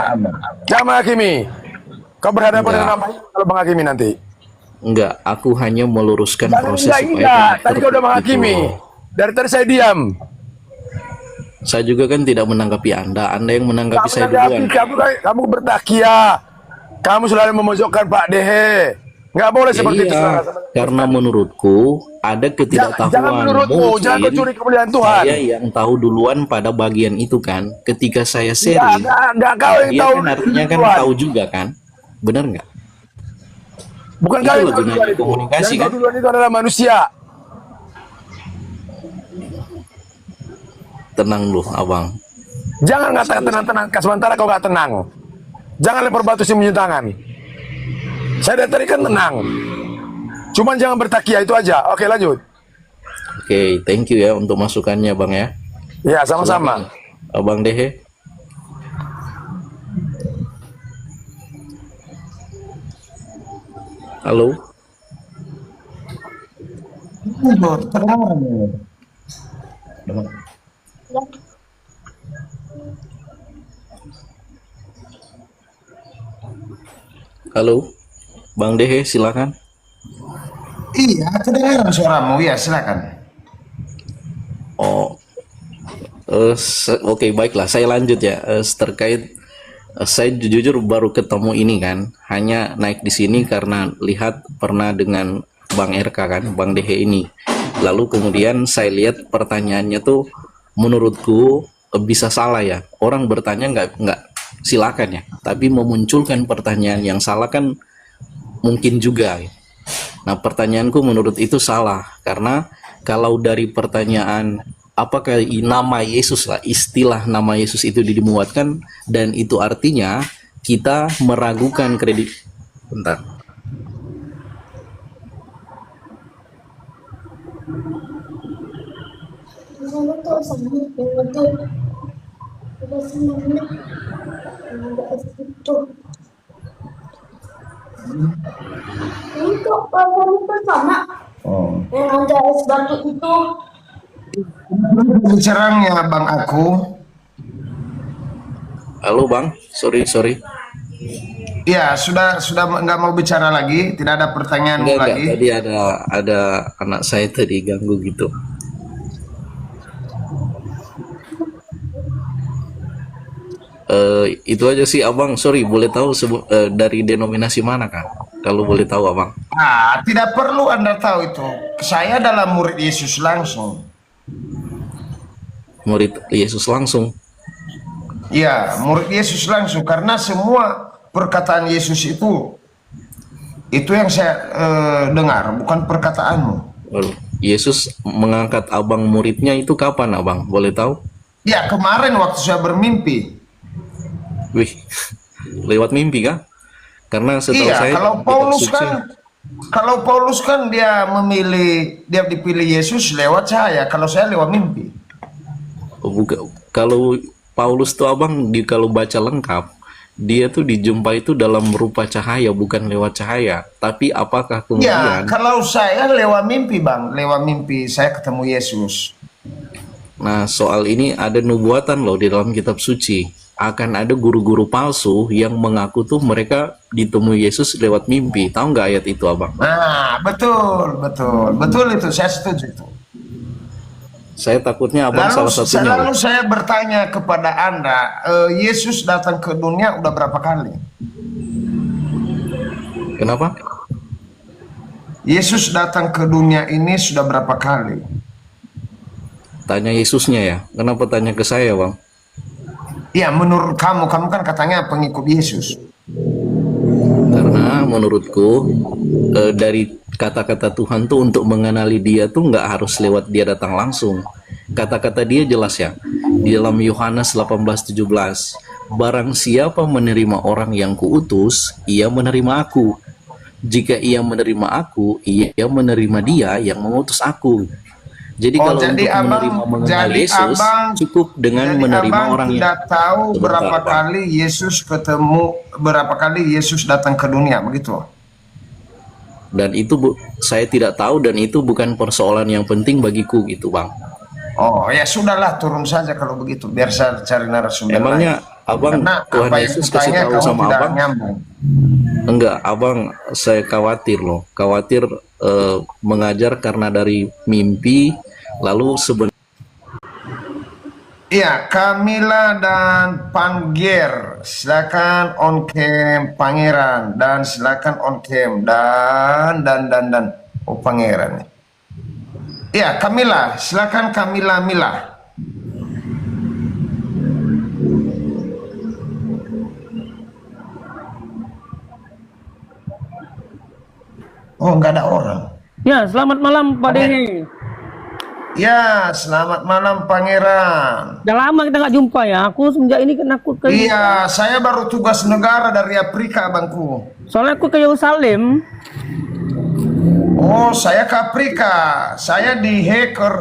S1: Jangan menghakimi. Kau berhadapan
S10: Enggak.
S1: dengan nama kalau menghakimi nanti.
S10: Enggak, aku hanya meluruskan proses
S1: Enggak.
S10: supaya
S1: Tadi kau udah menghakimi.
S10: gitu.
S1: Dari tadi saya diam.
S10: Saya juga kan tidak menanggapi Anda yang menanggapi saya
S1: Kamu,
S10: duluan.
S1: kamu bertakia. Kamu selalu memojokkan Pak Dehe. Nggak boleh seperti itu.
S10: Iya,
S1: saudara.
S10: karena menurutku ada ketidaktahuan.
S1: Jangan menurutmu, jangan kau curi kemuliaan Tuhan.
S10: Saya yang tahu duluan pada bagian itu kan. Ketika saya sharing,
S1: Nggak kau yang
S10: dia
S1: tahu.
S10: kan artinya kan
S1: Tuhan.
S10: tahu juga kan. Benar nggak?
S1: Bukan
S10: Itu
S1: kau yang
S10: loh
S1: tahu
S10: gunanya
S1: duluan itu.
S10: komunikasi,
S1: Yang
S10: kan?
S1: tahu duluan itu adalah manusia.
S10: Tenang loh abang.
S1: Jangan ngatakan tenang-tenang. Sementara kau nggak tenang. Jangan lempar batu sembunyi tangan. Saya dari tadi kan tenang. Cuman jangan bertakia itu aja. Oke lanjut.
S10: Oke, thank you ya untuk masukannya bang ya.
S1: Ya sama-sama.
S10: Abang Dehe. Halo. Halo, Bang Dehe, silakan.
S3: Iya, kedengaran suaramu. Ya, silakan.
S10: Oh, oke, baiklah. Saya lanjut ya. Terkait saya jujur baru ketemu ini kan, hanya naik di sini karena lihat pernah dengan Bang RK kan, Bang Dehe ini. Lalu kemudian saya lihat pertanyaannya tuh menurutku bisa salah ya. Orang bertanya nggak silakan ya. Tapi memunculkan pertanyaan yang salah kan mungkin juga. Nah, pertanyaanku menurut itu salah, karena kalau dari pertanyaan apakah nama Yesus lah, istilah nama Yesus itu dimuatkan, dan itu artinya kita meragukan kredit. Bentar.
S11: Untuk papan itu sama yang ada es batu itu.
S3: Bicaranya Bang Aku.
S10: Halo Bang, sorry.
S3: Ya, sudah nggak mau bicara lagi, tidak ada pertanyaanmu
S10: Enggak,
S3: lagi.
S10: tadi ada anak saya tadi ganggu gitu. Itu aja sih Abang, sorry, boleh tahu dari denominasi mana Kak? Kalau boleh tahu Abang.
S3: Tidak perlu Anda tahu itu. Saya adalah murid Yesus langsung.
S10: Murid Yesus langsung.
S3: Ya, murid Yesus langsung, karena semua perkataan Yesus itu yang saya dengar, bukan perkataanmu.
S10: Yesus mengangkat Abang muridnya itu kapan Abang? Boleh tahu?
S3: Ya, kemarin waktu saya bermimpi.
S10: Wih, lewat mimpi kah? Karena setahu
S3: Iya,
S10: saya
S3: kalau Paulus kan dia dipilih Yesus lewat cahaya, kalau saya lewat mimpi.
S10: Bukan. Kalau Paulus tuh Abang kalau baca lengkap, dia tuh dijumpai itu dalam rupa cahaya, bukan lewat cahaya. Tapi apakah
S3: Ya,
S10: kemudian
S3: kalau saya lewat mimpi Bang, lewat mimpi saya ketemu Yesus.
S10: Nah, soal ini ada nubuatan loh di dalam kitab suci. Akan ada guru-guru palsu yang mengaku tuh mereka ditemui Yesus lewat mimpi. Tahu nggak ayat itu Abang?
S3: Nah, betul itu, saya setuju itu.
S10: Saya takutnya Abang salah satunya.
S3: Lalu saya bertanya kepada Anda, Yesus datang ke dunia udah berapa kali?
S10: Kenapa?
S3: Yesus datang ke dunia ini sudah berapa kali?
S10: Tanya Yesusnya ya. Kenapa tanya ke saya Bang?
S3: Ya, menurut kamu kan katanya pengikut Yesus.
S10: Karena menurutku dari kata-kata Tuhan tuh untuk mengenali dia tuh nggak harus lewat dia datang langsung. Kata-kata dia jelas ya. Di dalam Yohanes 18:17, barang siapa menerima orang yang kuutus, ia menerima aku. Jika ia menerima aku, ia menerima dia yang mengutus aku. Jadi kalau untuk menerima mengenal Yesus cukup dengan menerima orang yang
S3: tidak tahu berapa kali Yesus datang ke dunia, begitu.
S10: Dan itu saya tidak tahu, dan itu bukan persoalan yang penting bagiku gitu Bang.
S3: Oh ya sudahlah, turun saja kalau begitu, biar saya cari narasumber.
S10: Emangnya Abang Tuhan Yesus kasih tahu sama Abang? Enggak, Abang, saya khawatir loh, mengajar karena dari mimpi, lalu sebenarnya.
S3: Iya, Kamila dan Pangger, silakan on cam. Pangeran, dan silakan on cam. Dan oh Pangeran. Iya, Kamila, silakan Kamila Mila. Oh, nggak ada orang.
S12: Ya, selamat malam Pak Dehe.
S3: Ya, selamat malam Pangeran.
S12: Udah lama kita nggak jumpa ya. Aku semenjak ini kan aku ke.
S3: Iya, saya baru tugas negara dari Afrika, Bangku.
S12: Soalnya aku ke Yerusalem.
S3: Oh, saya ke Afrika. Saya di hacker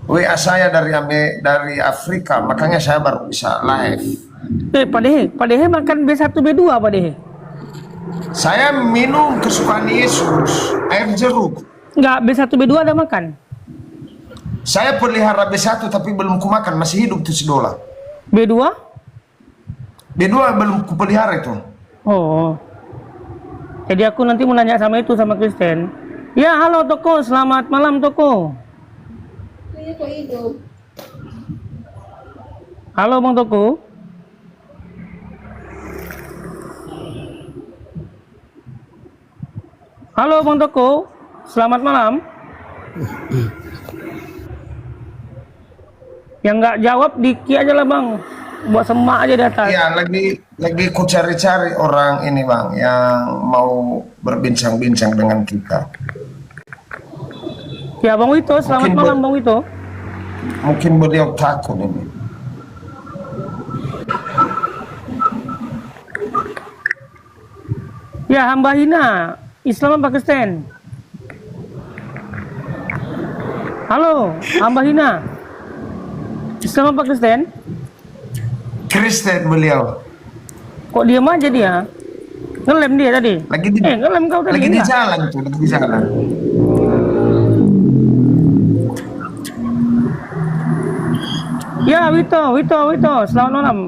S3: WA saya dari Afrika, makanya saya baru bisa live.
S12: Pak Dehe makan B1 B2 Pak Dehe?
S3: Saya minum kesukaan Yesus, air jeruk.
S12: Enggak, B1 B2 ada makan?
S3: Saya pelihara B1 tapi belum kumakan, masih hidup tuh si Dola.
S12: B2?
S3: B2 belum kupelihara itu.
S12: Oh. Jadi aku nanti mau nanya sama itu, sama Kristen. Ya, halo Toko, selamat malam Toko. Halo Bang Toko. Halo Bang Toko, selamat malam. Yang nggak jawab Diki aja lah Bang. buat semak aja di atas.
S3: Iya, lagi ku cari-cari orang ini bang yang mau berbincang-bincang dengan kita.
S12: Ya Bang Wito, selamat
S3: Mungkin
S12: malam Bang Wito.
S3: Mungkin beliau takut ini.
S12: Ya hamba hina, Islam apa Kristen? Halo, hamba hina, Islam apa Kristen?
S3: Kristen beliau.
S12: Kok diam aja dia? Ngelem dia tadi. Ngelem kau tadi.
S3: Lagi di
S12: enggak?
S3: jalan tuh, lagi di jalan.
S12: Ya Wito, selamat malam.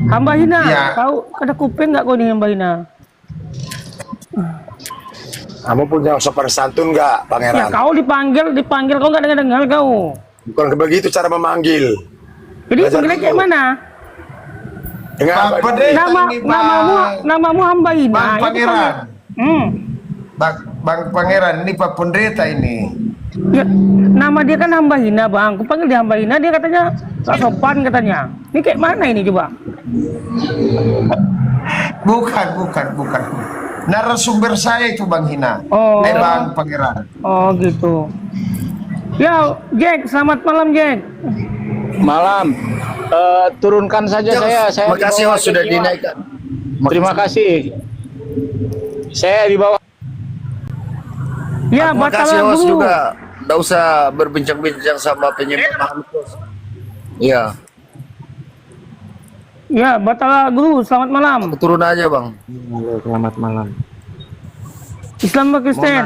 S12: Hamba hina,
S3: Ya.
S12: kau ada kuping nggak kau nih hamba hina?
S1: Kamu punya sopan santun nggak,
S12: Ya
S1: Pangeran?
S12: kau dipanggil kau nggak dengar kau.
S1: Bukan begitu cara memanggil.
S12: Jadi
S1: Belajar
S12: panggilnya kayak
S1: dulu.
S12: mana?
S1: Dengan apa?
S3: Pak Pendeta ini,
S12: Namamu hamba hina.
S3: Bang
S12: itu
S3: Pangeran. Bang Pangeran, ini Pak Pendeta ini.
S12: Ya, nama dia kan hamba hina bang. Aku panggil dia hamba hina, dia katanya tak sopan katanya. Ini kayak mana ini coba?
S3: Bukan. Narasumber saya itu Bang Hina.
S12: Oh.
S3: Bang Pangeran.
S12: Oh gitu. Ya Jack, selamat malam Jack.
S13: Malam. Turunkan saja saya.
S9: Terima kasih
S13: di bawah
S9: host sudah
S13: aja, Pak.
S9: dinaikkan.
S13: Terima kasih. Saya di bawah.
S12: Ya
S9: Terima
S12: batal
S9: kasih host
S12: dulu.
S9: juga. Nggak usah berbincang-bincang sama penyembah. Iya.
S12: Ya batal guru, selamat malam.
S9: Turun aja bang.
S14: Halo, selamat malam.
S12: Islam apa Kristen?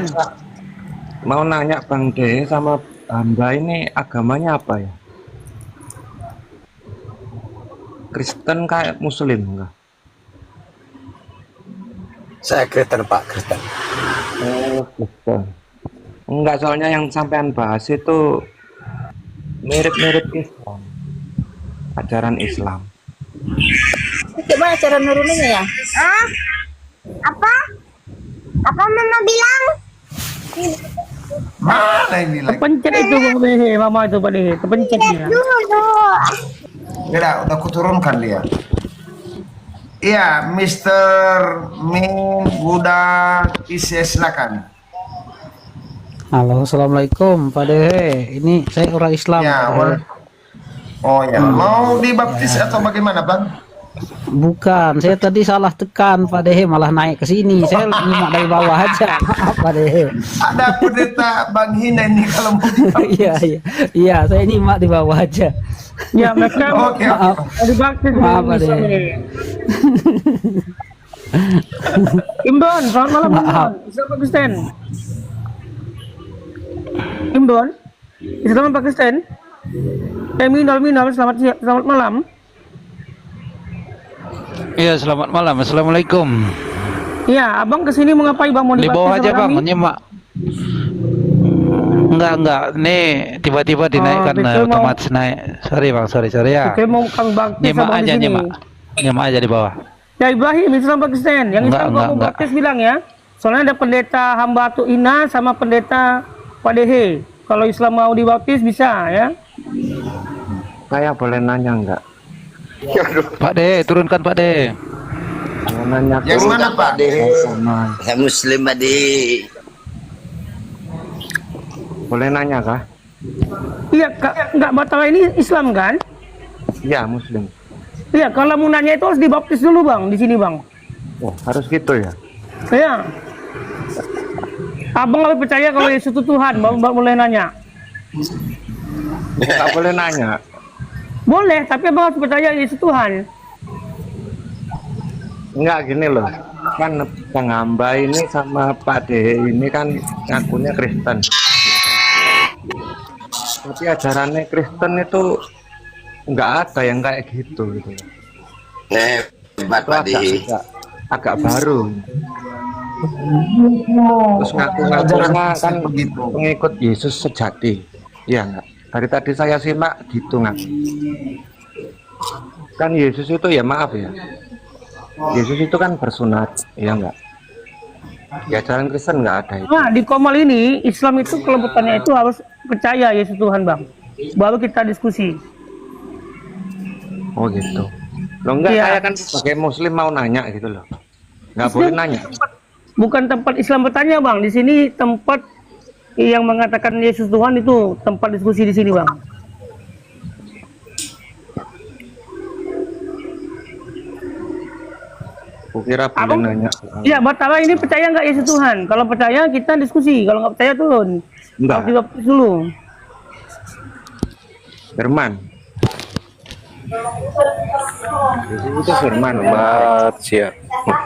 S14: Mau nanya Bang De sama hamba ini agamanya apa ya? Kristen kayak Muslim enggak?
S1: Saya Kristen Pak, Kristen.
S14: Oh, Kristen. Enggak, soalnya yang sampean bahas itu mirip-mirip Islam. Ajaran Islam.
S11: Gimana cara nuruninnya ya? Hah? Apa? Apa mama bilang?
S3: Mana ini lagi?
S12: Kepencet itu Bang Dehe, mama itu Pak Dehe, kepencet dia.
S3: Udah kuturunkan dia. Iya, Mr. Min Buddha Isi, silakan.
S7: Halo, assalamualaikum Pak Dehe. Ini saya orang Islam.
S3: Ya,
S7: Pak Dehe.
S3: Oh ya, mau dibaptis atau bagaimana Bang?
S7: Bukan, saya tadi salah tekan Pak Dehe, malah naik ke sini. Saya nyimak dari bawah aja. Maaf Pak Dehe.
S3: Ada pendeta Bang Hina ini kalau mau.
S7: Iya, saya nyimak di bawah aja.
S12: Ya mereka
S3: Oke.
S7: Maaf.
S12: dibaptis
S7: Maaf, Pak
S12: Islam
S7: Dehe.
S12: ini. Imbon, selamat malam
S7: Maaf.
S12: Imbon. Islam apa Kristen? Imbon, Islam apa Kristen? Minol, selamat malam.
S13: Iya, selamat malam. Assalamualaikum.
S12: Iya, abang kesini mau ngapain bang? Mau
S13: Di
S12: dibaptis
S13: bawah
S12: sama
S13: aja bang,
S12: kami?
S13: nyimak. Enggak. Nih tiba-tiba dinaikkan
S12: pikir mau-
S13: otomatis naik. Sorry bang, sorry ya.
S12: Oke, mau kami baptis
S13: Nyimak
S12: abang di
S13: aja,
S12: sini.
S13: nyimak aja di bawah.
S12: Ya Ibrahim, Islam apa Kristen? Yang
S13: Enggak,
S12: Islam mau
S13: enggak.
S12: baptis bilang ya. Soalnya ada pendeta hamba Atu Ina sama pendeta Pak Dehe. Kalau Islam mau dibaptis bisa ya.
S14: Saya boleh nanya enggak?
S13: Pak De, turunkan Pak De.
S14: Mau nanya
S3: Yang mana Pak?
S9: Saya Muslim Adi.
S14: Boleh nanya kah?
S12: Iya, enggak batal ini Islam kan?
S14: Iya, Muslim.
S12: Iya, kalau mau nanya itu harus dibaptis dulu bang di sini bang.
S14: Oh, harus gitu ya?
S12: Iya. Abang lebih percaya kalau Yesus itu Tuhan, baru boleh nanya.
S14: Enggak boleh nanya.
S12: Boleh, tapi abang harus percaya Yesus Tuhan.
S14: Enggak, gini loh. Kan Bang Hamba ini sama Pak De ini kan ngakunya Kristen. Tapi ajarannya Kristen itu enggak ada yang kayak gitu gitu.
S9: Hebat
S14: Itu
S9: Pak De.
S14: agak baru. Terus ngaku-ngakunya kan pengikut Yesus sejati. Iya enggak? Dari tadi saya simak gitu ngaku. Kan Yesus itu ya maaf ya. Yesus itu kan bersunat, ya enggak? Di ajaran Kristen enggak ada itu.
S12: Nah, di Komal ini Islam itu kalau bertanya itu harus percaya Yesus Tuhan bang. Baru kita diskusi.
S14: Oh gitu. Lo enggak,
S12: Iya.
S14: saya kan sebagai muslim mau nanya gitu loh. Nggak boleh nanya.
S12: Bukan tempat Islam bertanya, Bang. Di sini tempat yang mengatakan Yesus Tuhan, itu tempat diskusi di sini, Bang.
S14: Kukira boleh nanya.
S12: Iya, pertama ini percaya nggak Yesus Tuhan? Kalau percaya kita diskusi, kalau nggak percaya turun.
S14: Enggak.
S12: Harus dibaptis dulu.
S14: Firman. Itu firman.
S15: Selamat siang.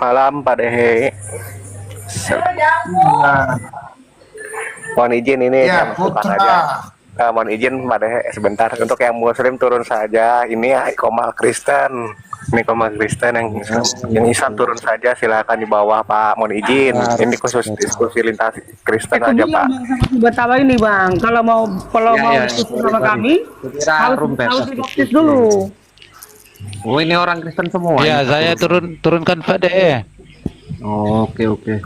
S15: Malam Pak Dehe. Mohon izin ini
S3: Ya,
S15: saya masukkan
S3: Putra.
S15: aja. Mohon izin Pak Dehe sebentar, untuk yang muslim turun saja. Ini ya koma Kristen. Ini koma Kristen yang Islam turun saja, silakan di bawah Pak. Mohon izin. Ini khusus diskusi lintas Kristen aja Pak.
S12: Pertama ini, Bang, kalau mau
S14: Ya,
S12: diskusi sama kami harus dibaptis dulu.
S14: Oh, ini orang Kristen semua.
S13: Ya, saya turunkan Pak De.
S14: Oke.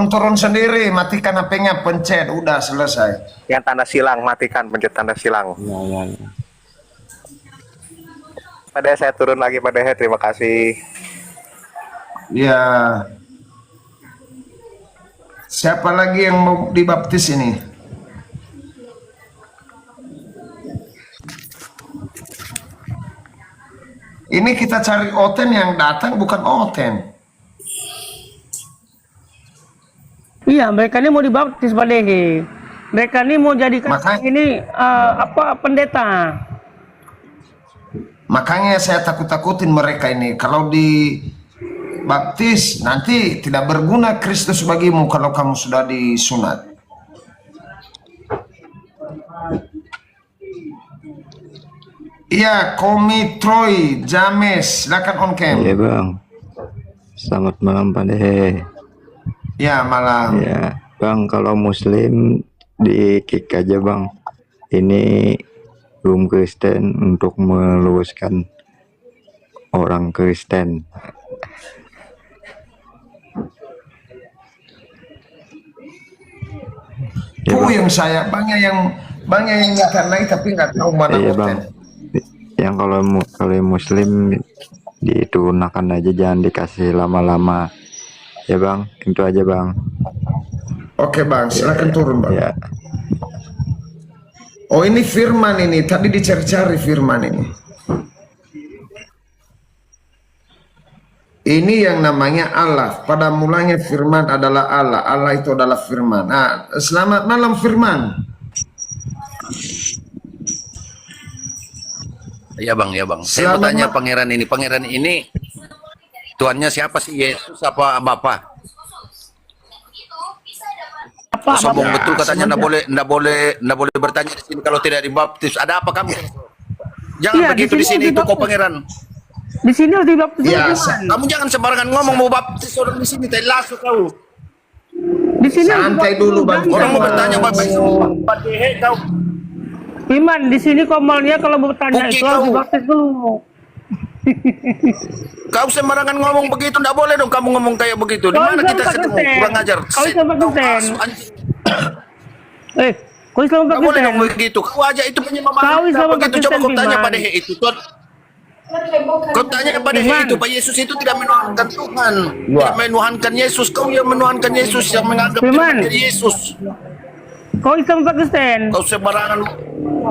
S3: Turun sendiri, matikan HP-nya, pencet, udah selesai.
S15: Yang tanda silang matikan, pencet tanda silang.
S14: Ya.
S15: Pak Dehe, saya turun lagi Pak Dehe, terima kasih.
S3: Ya. Siapa lagi yang mau dibaptis ini? Ini kita cari Oten, yang datang bukan Oten.
S12: Iya, mereka ini mau dibaptis, Pak Dehe. Mereka ini mau jadikan ini pendeta.
S3: Makanya saya takut-takutin mereka ini. Kalau dibaptis nanti tidak berguna Kristus bagimu kalau kamu sudah disunat. Iya, Komi Troy James, silakan on cam.
S16: Iya Bang, selamat malam Pak Dehe.
S3: Ya, malam.
S16: Ya Bang, kalau muslim di kick aja Bang. Ini room Kristen untuk meluruskan orang Kristen.
S3: Ya, Bang. Yang saya banyak yang nggak naik tapi nggak tahu mana
S16: Iya
S3: Oten.
S16: Bang, yang kalau muslim diturunakan aja, jangan dikasih lama-lama. Ya Bang, itu aja Bang.
S3: Oke Bang, silakan turun Bang.
S16: Ya.
S3: Oh, ini firman ini, tadi dicari-cari firman ini. Ini yang namanya Allah. Pada mulanya firman adalah Allah. Allah itu adalah firman. Nah, selamat malam firman.
S17: Ya Bang. Saya mau tanya pangeran ini Tuannya siapa sih? Yesus apa Bapa? Sombong betul katanya, nggak boleh bertanya di sini kalau tidak dibaptis. Ada apa kamu? Jangan
S12: Iya,
S17: begitu di sini, itu kok pangeran.
S12: Di sini harus dibaptis.
S17: Ya, kamu jangan sembarangan ngomong mau baptis orang di sini, tai lasu kau.
S12: Di sini
S3: santai dulu Bang.
S17: Orang mau bertanya Bapak Dehe kau.
S12: Iman, di sini komalnya kalau bertanya itu harus dibaptis dulu.
S17: Kau sembarangan ngomong begitu, nggak boleh dong kamu ngomong kayak begitu. Di mana kita ketemu? Kurang ajar.
S12: Kau Islam Pakistan. Kau Islam
S17: Nggak boleh
S12: Pakistan.
S17: dong begitu. Kau aja itu penyembah
S12: Kau Islam
S17: begitu. Coba kau tanya pada itu. Kau tanya kepada itu, Pak Yesus itu tidak menuhankan Tuhan, tidak menuhankan Yesus. Kau yang menuhankan Yesus, yang menganggap diri Yesus.
S12: Kau Islam Pakistan.
S17: Kau sembarangan mau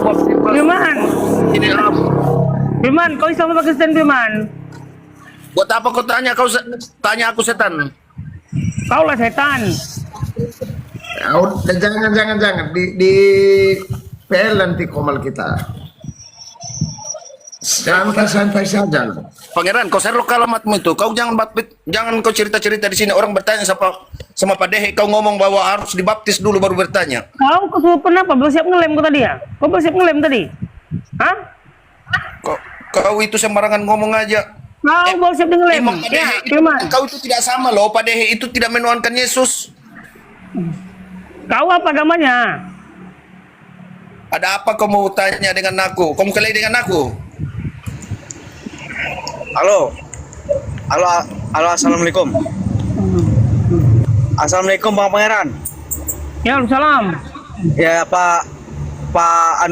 S17: baptis.
S12: Firman.
S17: Ini apa?
S12: Firman, kau Islam Pakistan Firman.
S17: Buat apa kau tanya? Kau tanya aku setan.
S12: Kau lah setan.
S3: Jangan di PL nanti komal kita. Santai saja.
S17: Pangeran, kau serok kalimatmu itu. Kau jangan kau cerita-cerita di sini. Orang bertanya sama Pak Dehe, kau ngomong bahwa harus dibaptis dulu baru bertanya.
S12: Kau kesurupan apa? Bersiap ngelem kau tadi ya? Kau bersiap ngelem tadi? Hah?
S17: Kau itu sembarangan ngomong aja.
S12: Kau bersiap ngelem.
S17: Ya, kau itu tidak sama loh. Pak Dehe itu tidak menuhankan Yesus.
S12: Kau apa agamanya?
S17: Ada apa kau mau tanya dengan aku? Kau mau kelahi dengan aku?
S18: Halo, assalamualaikum. Assalamualaikum Bang Pangeran.
S12: Ya, salam.
S18: Ya Pak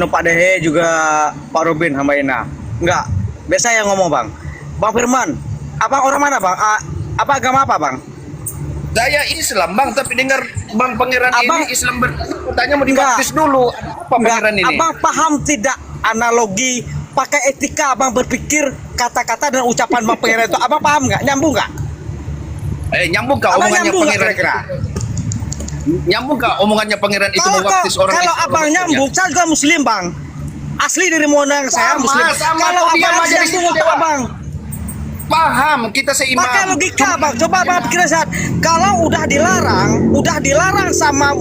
S18: Pak Dehe juga Pak Robin Hambaina. Enggak, biasa yang ngomong Bang. Bang Firman, abang orang mana Bang? Apa agama apa Bang?
S17: Saya Islam Bang, tapi dengar Bang Pangeran
S18: Abang,
S17: ini Islam bertanya mau dibaptis dulu. Apa Pangeran ini?
S18: Abang paham tidak analogi pakai etika abang berpikir kata-kata dan ucapan Bang Pangeran itu? Abang paham nggak? Nyambung nggak?
S17: Nyambung kah
S18: Abang
S17: omongannya
S18: nyambung nggak
S17: Pangeran?
S18: kira-kira?
S17: Nyambung kah omongannya Pangeran itu membaptis orang
S18: Kalau
S17: Islam?
S18: abang nyambung, saya juga Muslim Bang. Asli dari Monang, saya Muslim. Kalau abang nyambung untuk abang,
S17: paham, kita seiman.
S18: pakai logika Bang. Coba abang pikirin saat kalau udah dilarang sama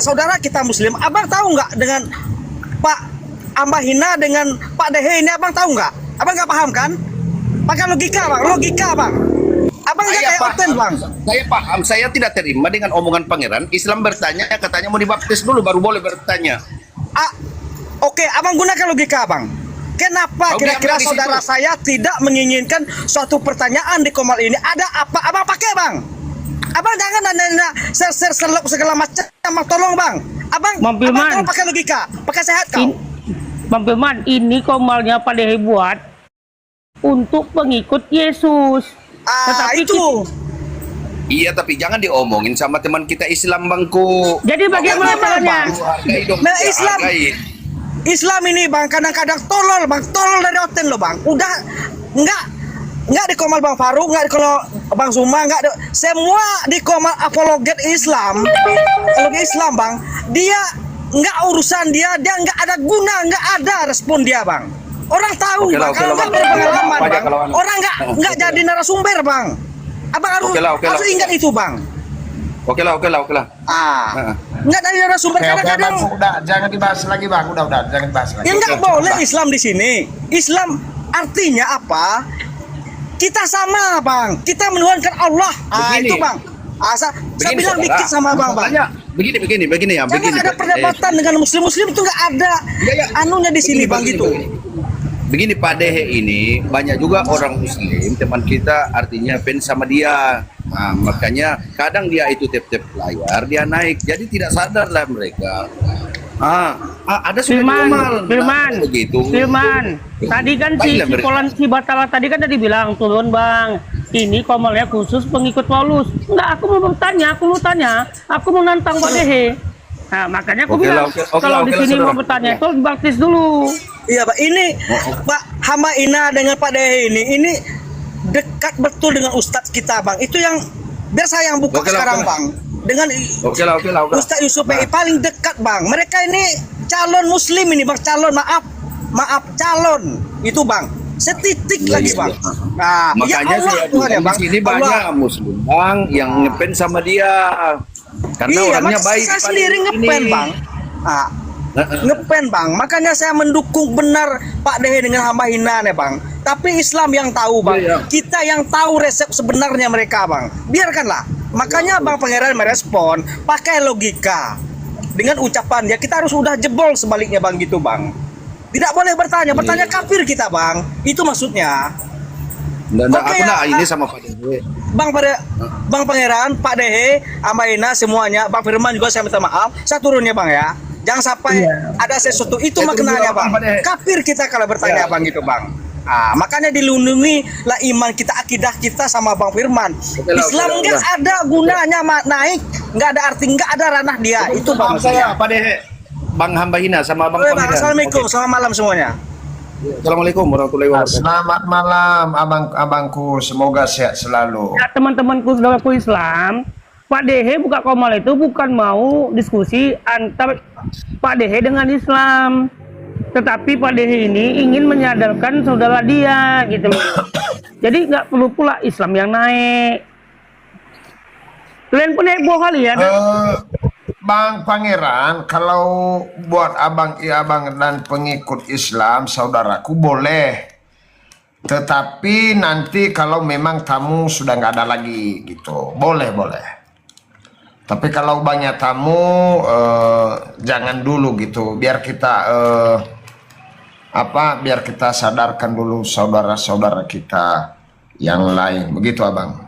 S18: saudara kita Muslim, abang tahu nggak dengan Pak Ambahina dengan Pak Dehe ini, abang tahu nggak? Abang nggak paham kan? Pakai logika Bang. Abang nggak kayak oten Bang.
S17: Saya paham, saya tidak terima dengan omongan Pangeran. Islam bertanya, katanya mau dibaptis dulu baru boleh bertanya.
S18: Oke, abang gunakan logika Bang. Kenapa kira-kira saudara saya tidak menginginkan suatu pertanyaan di Komal ini? Ada apa? Abang pakai Bang. Abang jangan nanya share segala macam. Tolong Bang. Abang tolong pakai logika, pakai sehat kau.
S12: Bang Firman, ini Komalnya Pak Dehe buat untuk pengikut Yesus. Tetapi
S18: itu.
S17: Iya, tapi jangan diomongin sama teman kita Islam Bangku.
S12: Jadi bagaimana caranya?
S18: Islam ini Bang kadang-kadang tolol dari hotel loh Bang. Udah nggak di Komal Bang Faruk, nggak di Komal Bang Zuma, semua di Komal apologet Islam Bang. Dia nggak urusan dia nggak ada guna, nggak ada respon dia Bang. Orang tahu Bang, kalau nggak berpengalaman Bang, orang nggak jadi narasumber Bang. Abang harus ingat itu Bang.
S17: Oke lah.
S18: Nggak dari narasumber kadang-kadang.
S3: Udah, jangan dibahas lagi Bang. Udah, jangan dibahas lagi.
S18: Ya nggak boleh Islam di sini. Islam artinya apa? Kita sama Bang. Kita menuhankan Allah. Itu Bang. Saya bilang dikit sama Bang.
S17: Begini ya.
S18: Jangan ada perdebatan dengan muslim-muslim itu nggak ada anunya di sini Bang gitu.
S17: Begini Pak Dehe ini banyak juga orang Muslim teman kita artinya fans sama dia. Nah, makanya kadang dia itu tap layar dia naik, jadi tidak sadar lah mereka. Ada
S12: Firman, tadi kan si Batala tadi kan tadi bilang turun Bang. Ini Komalnya khusus pengikut Paulus. Enggak, aku mau tanya, aku mau nantang Pak Dehe. Nah, makanya aku bilang kalau di sini mau bertanya itu baptis dulu.
S18: Iya Pak, ini Pak Hambaina dengan Pak Dehe ini dekat betul dengan Ustadz kita Bang. Itu yang biar saya yang buka sekarang Bang. Dengan Ustadz Yusuf paling dekat Bang. Mereka ini calon Muslim ini Bang, calon maaf calon itu Bang. Setitik lagi Bang. Nah,
S17: makanya saya bilang di sini banyak Muslim Bang yang ngefans sama dia. Karena orangnya baik.
S18: Saya sendiri ngepen Bang. Ngepen Bang, makanya saya mendukung benar Pak Dehe dengan Hambaina nih Bang. Tapi Islam yang tahu Bang, kita yang tahu resep sebenarnya mereka Bang. Biarkanlah. Makanya Bang Pangeran merespon pakai logika dengan ucapan dia. Kita harus udah jebol sebaliknya Bang gitu Bang. Tidak boleh bertanya kafir kita Bang. Itu maksudnya.
S17: Ini sama Pak Dehe.
S18: Bang Pangeran, Pak Dehe, Hambaina semuanya, Bang Firman juga saya minta maaf. Saya turunnya Bang ya. Jangan sampai ada sesuatu itu maknanya Bang. Kafir kita kalau bertanya Bang gitu Bang. Makanya dilindungi lah iman kita, akidah kita sama Bang Firman. Islam nggak ada gunanya naik, nggak ada arti, nggak ada ranah dia. Itu Bang
S17: saya Pak Dehe, Bang Hambaina sama Bang Pangeran.
S18: Assalamualaikum, selamat malam semuanya.
S17: Assalamualaikum warahmatullahi wabarakatuh.
S3: Selamat malam abangku, semoga sehat selalu.
S12: Ya, teman-temanku saudaraku Islam, Pak Dehe buka Komal itu bukan mau diskusi antar Pak Dehe dengan Islam, tetapi Pak Dehe ini ingin menyadarkan saudara dia gitu. Jadi nggak perlu pula Islam yang naik. Kalian pun heboh kali ya.
S3: Bang Pangeran, kalau buat abang dan pengikut Islam saudaraku boleh, tetapi nanti kalau memang tamu sudah nggak ada lagi gitu, boleh. Tapi kalau banyak tamu jangan dulu gitu, biar kita biar kita sadarkan dulu saudara-saudara kita yang lain, begitu abang.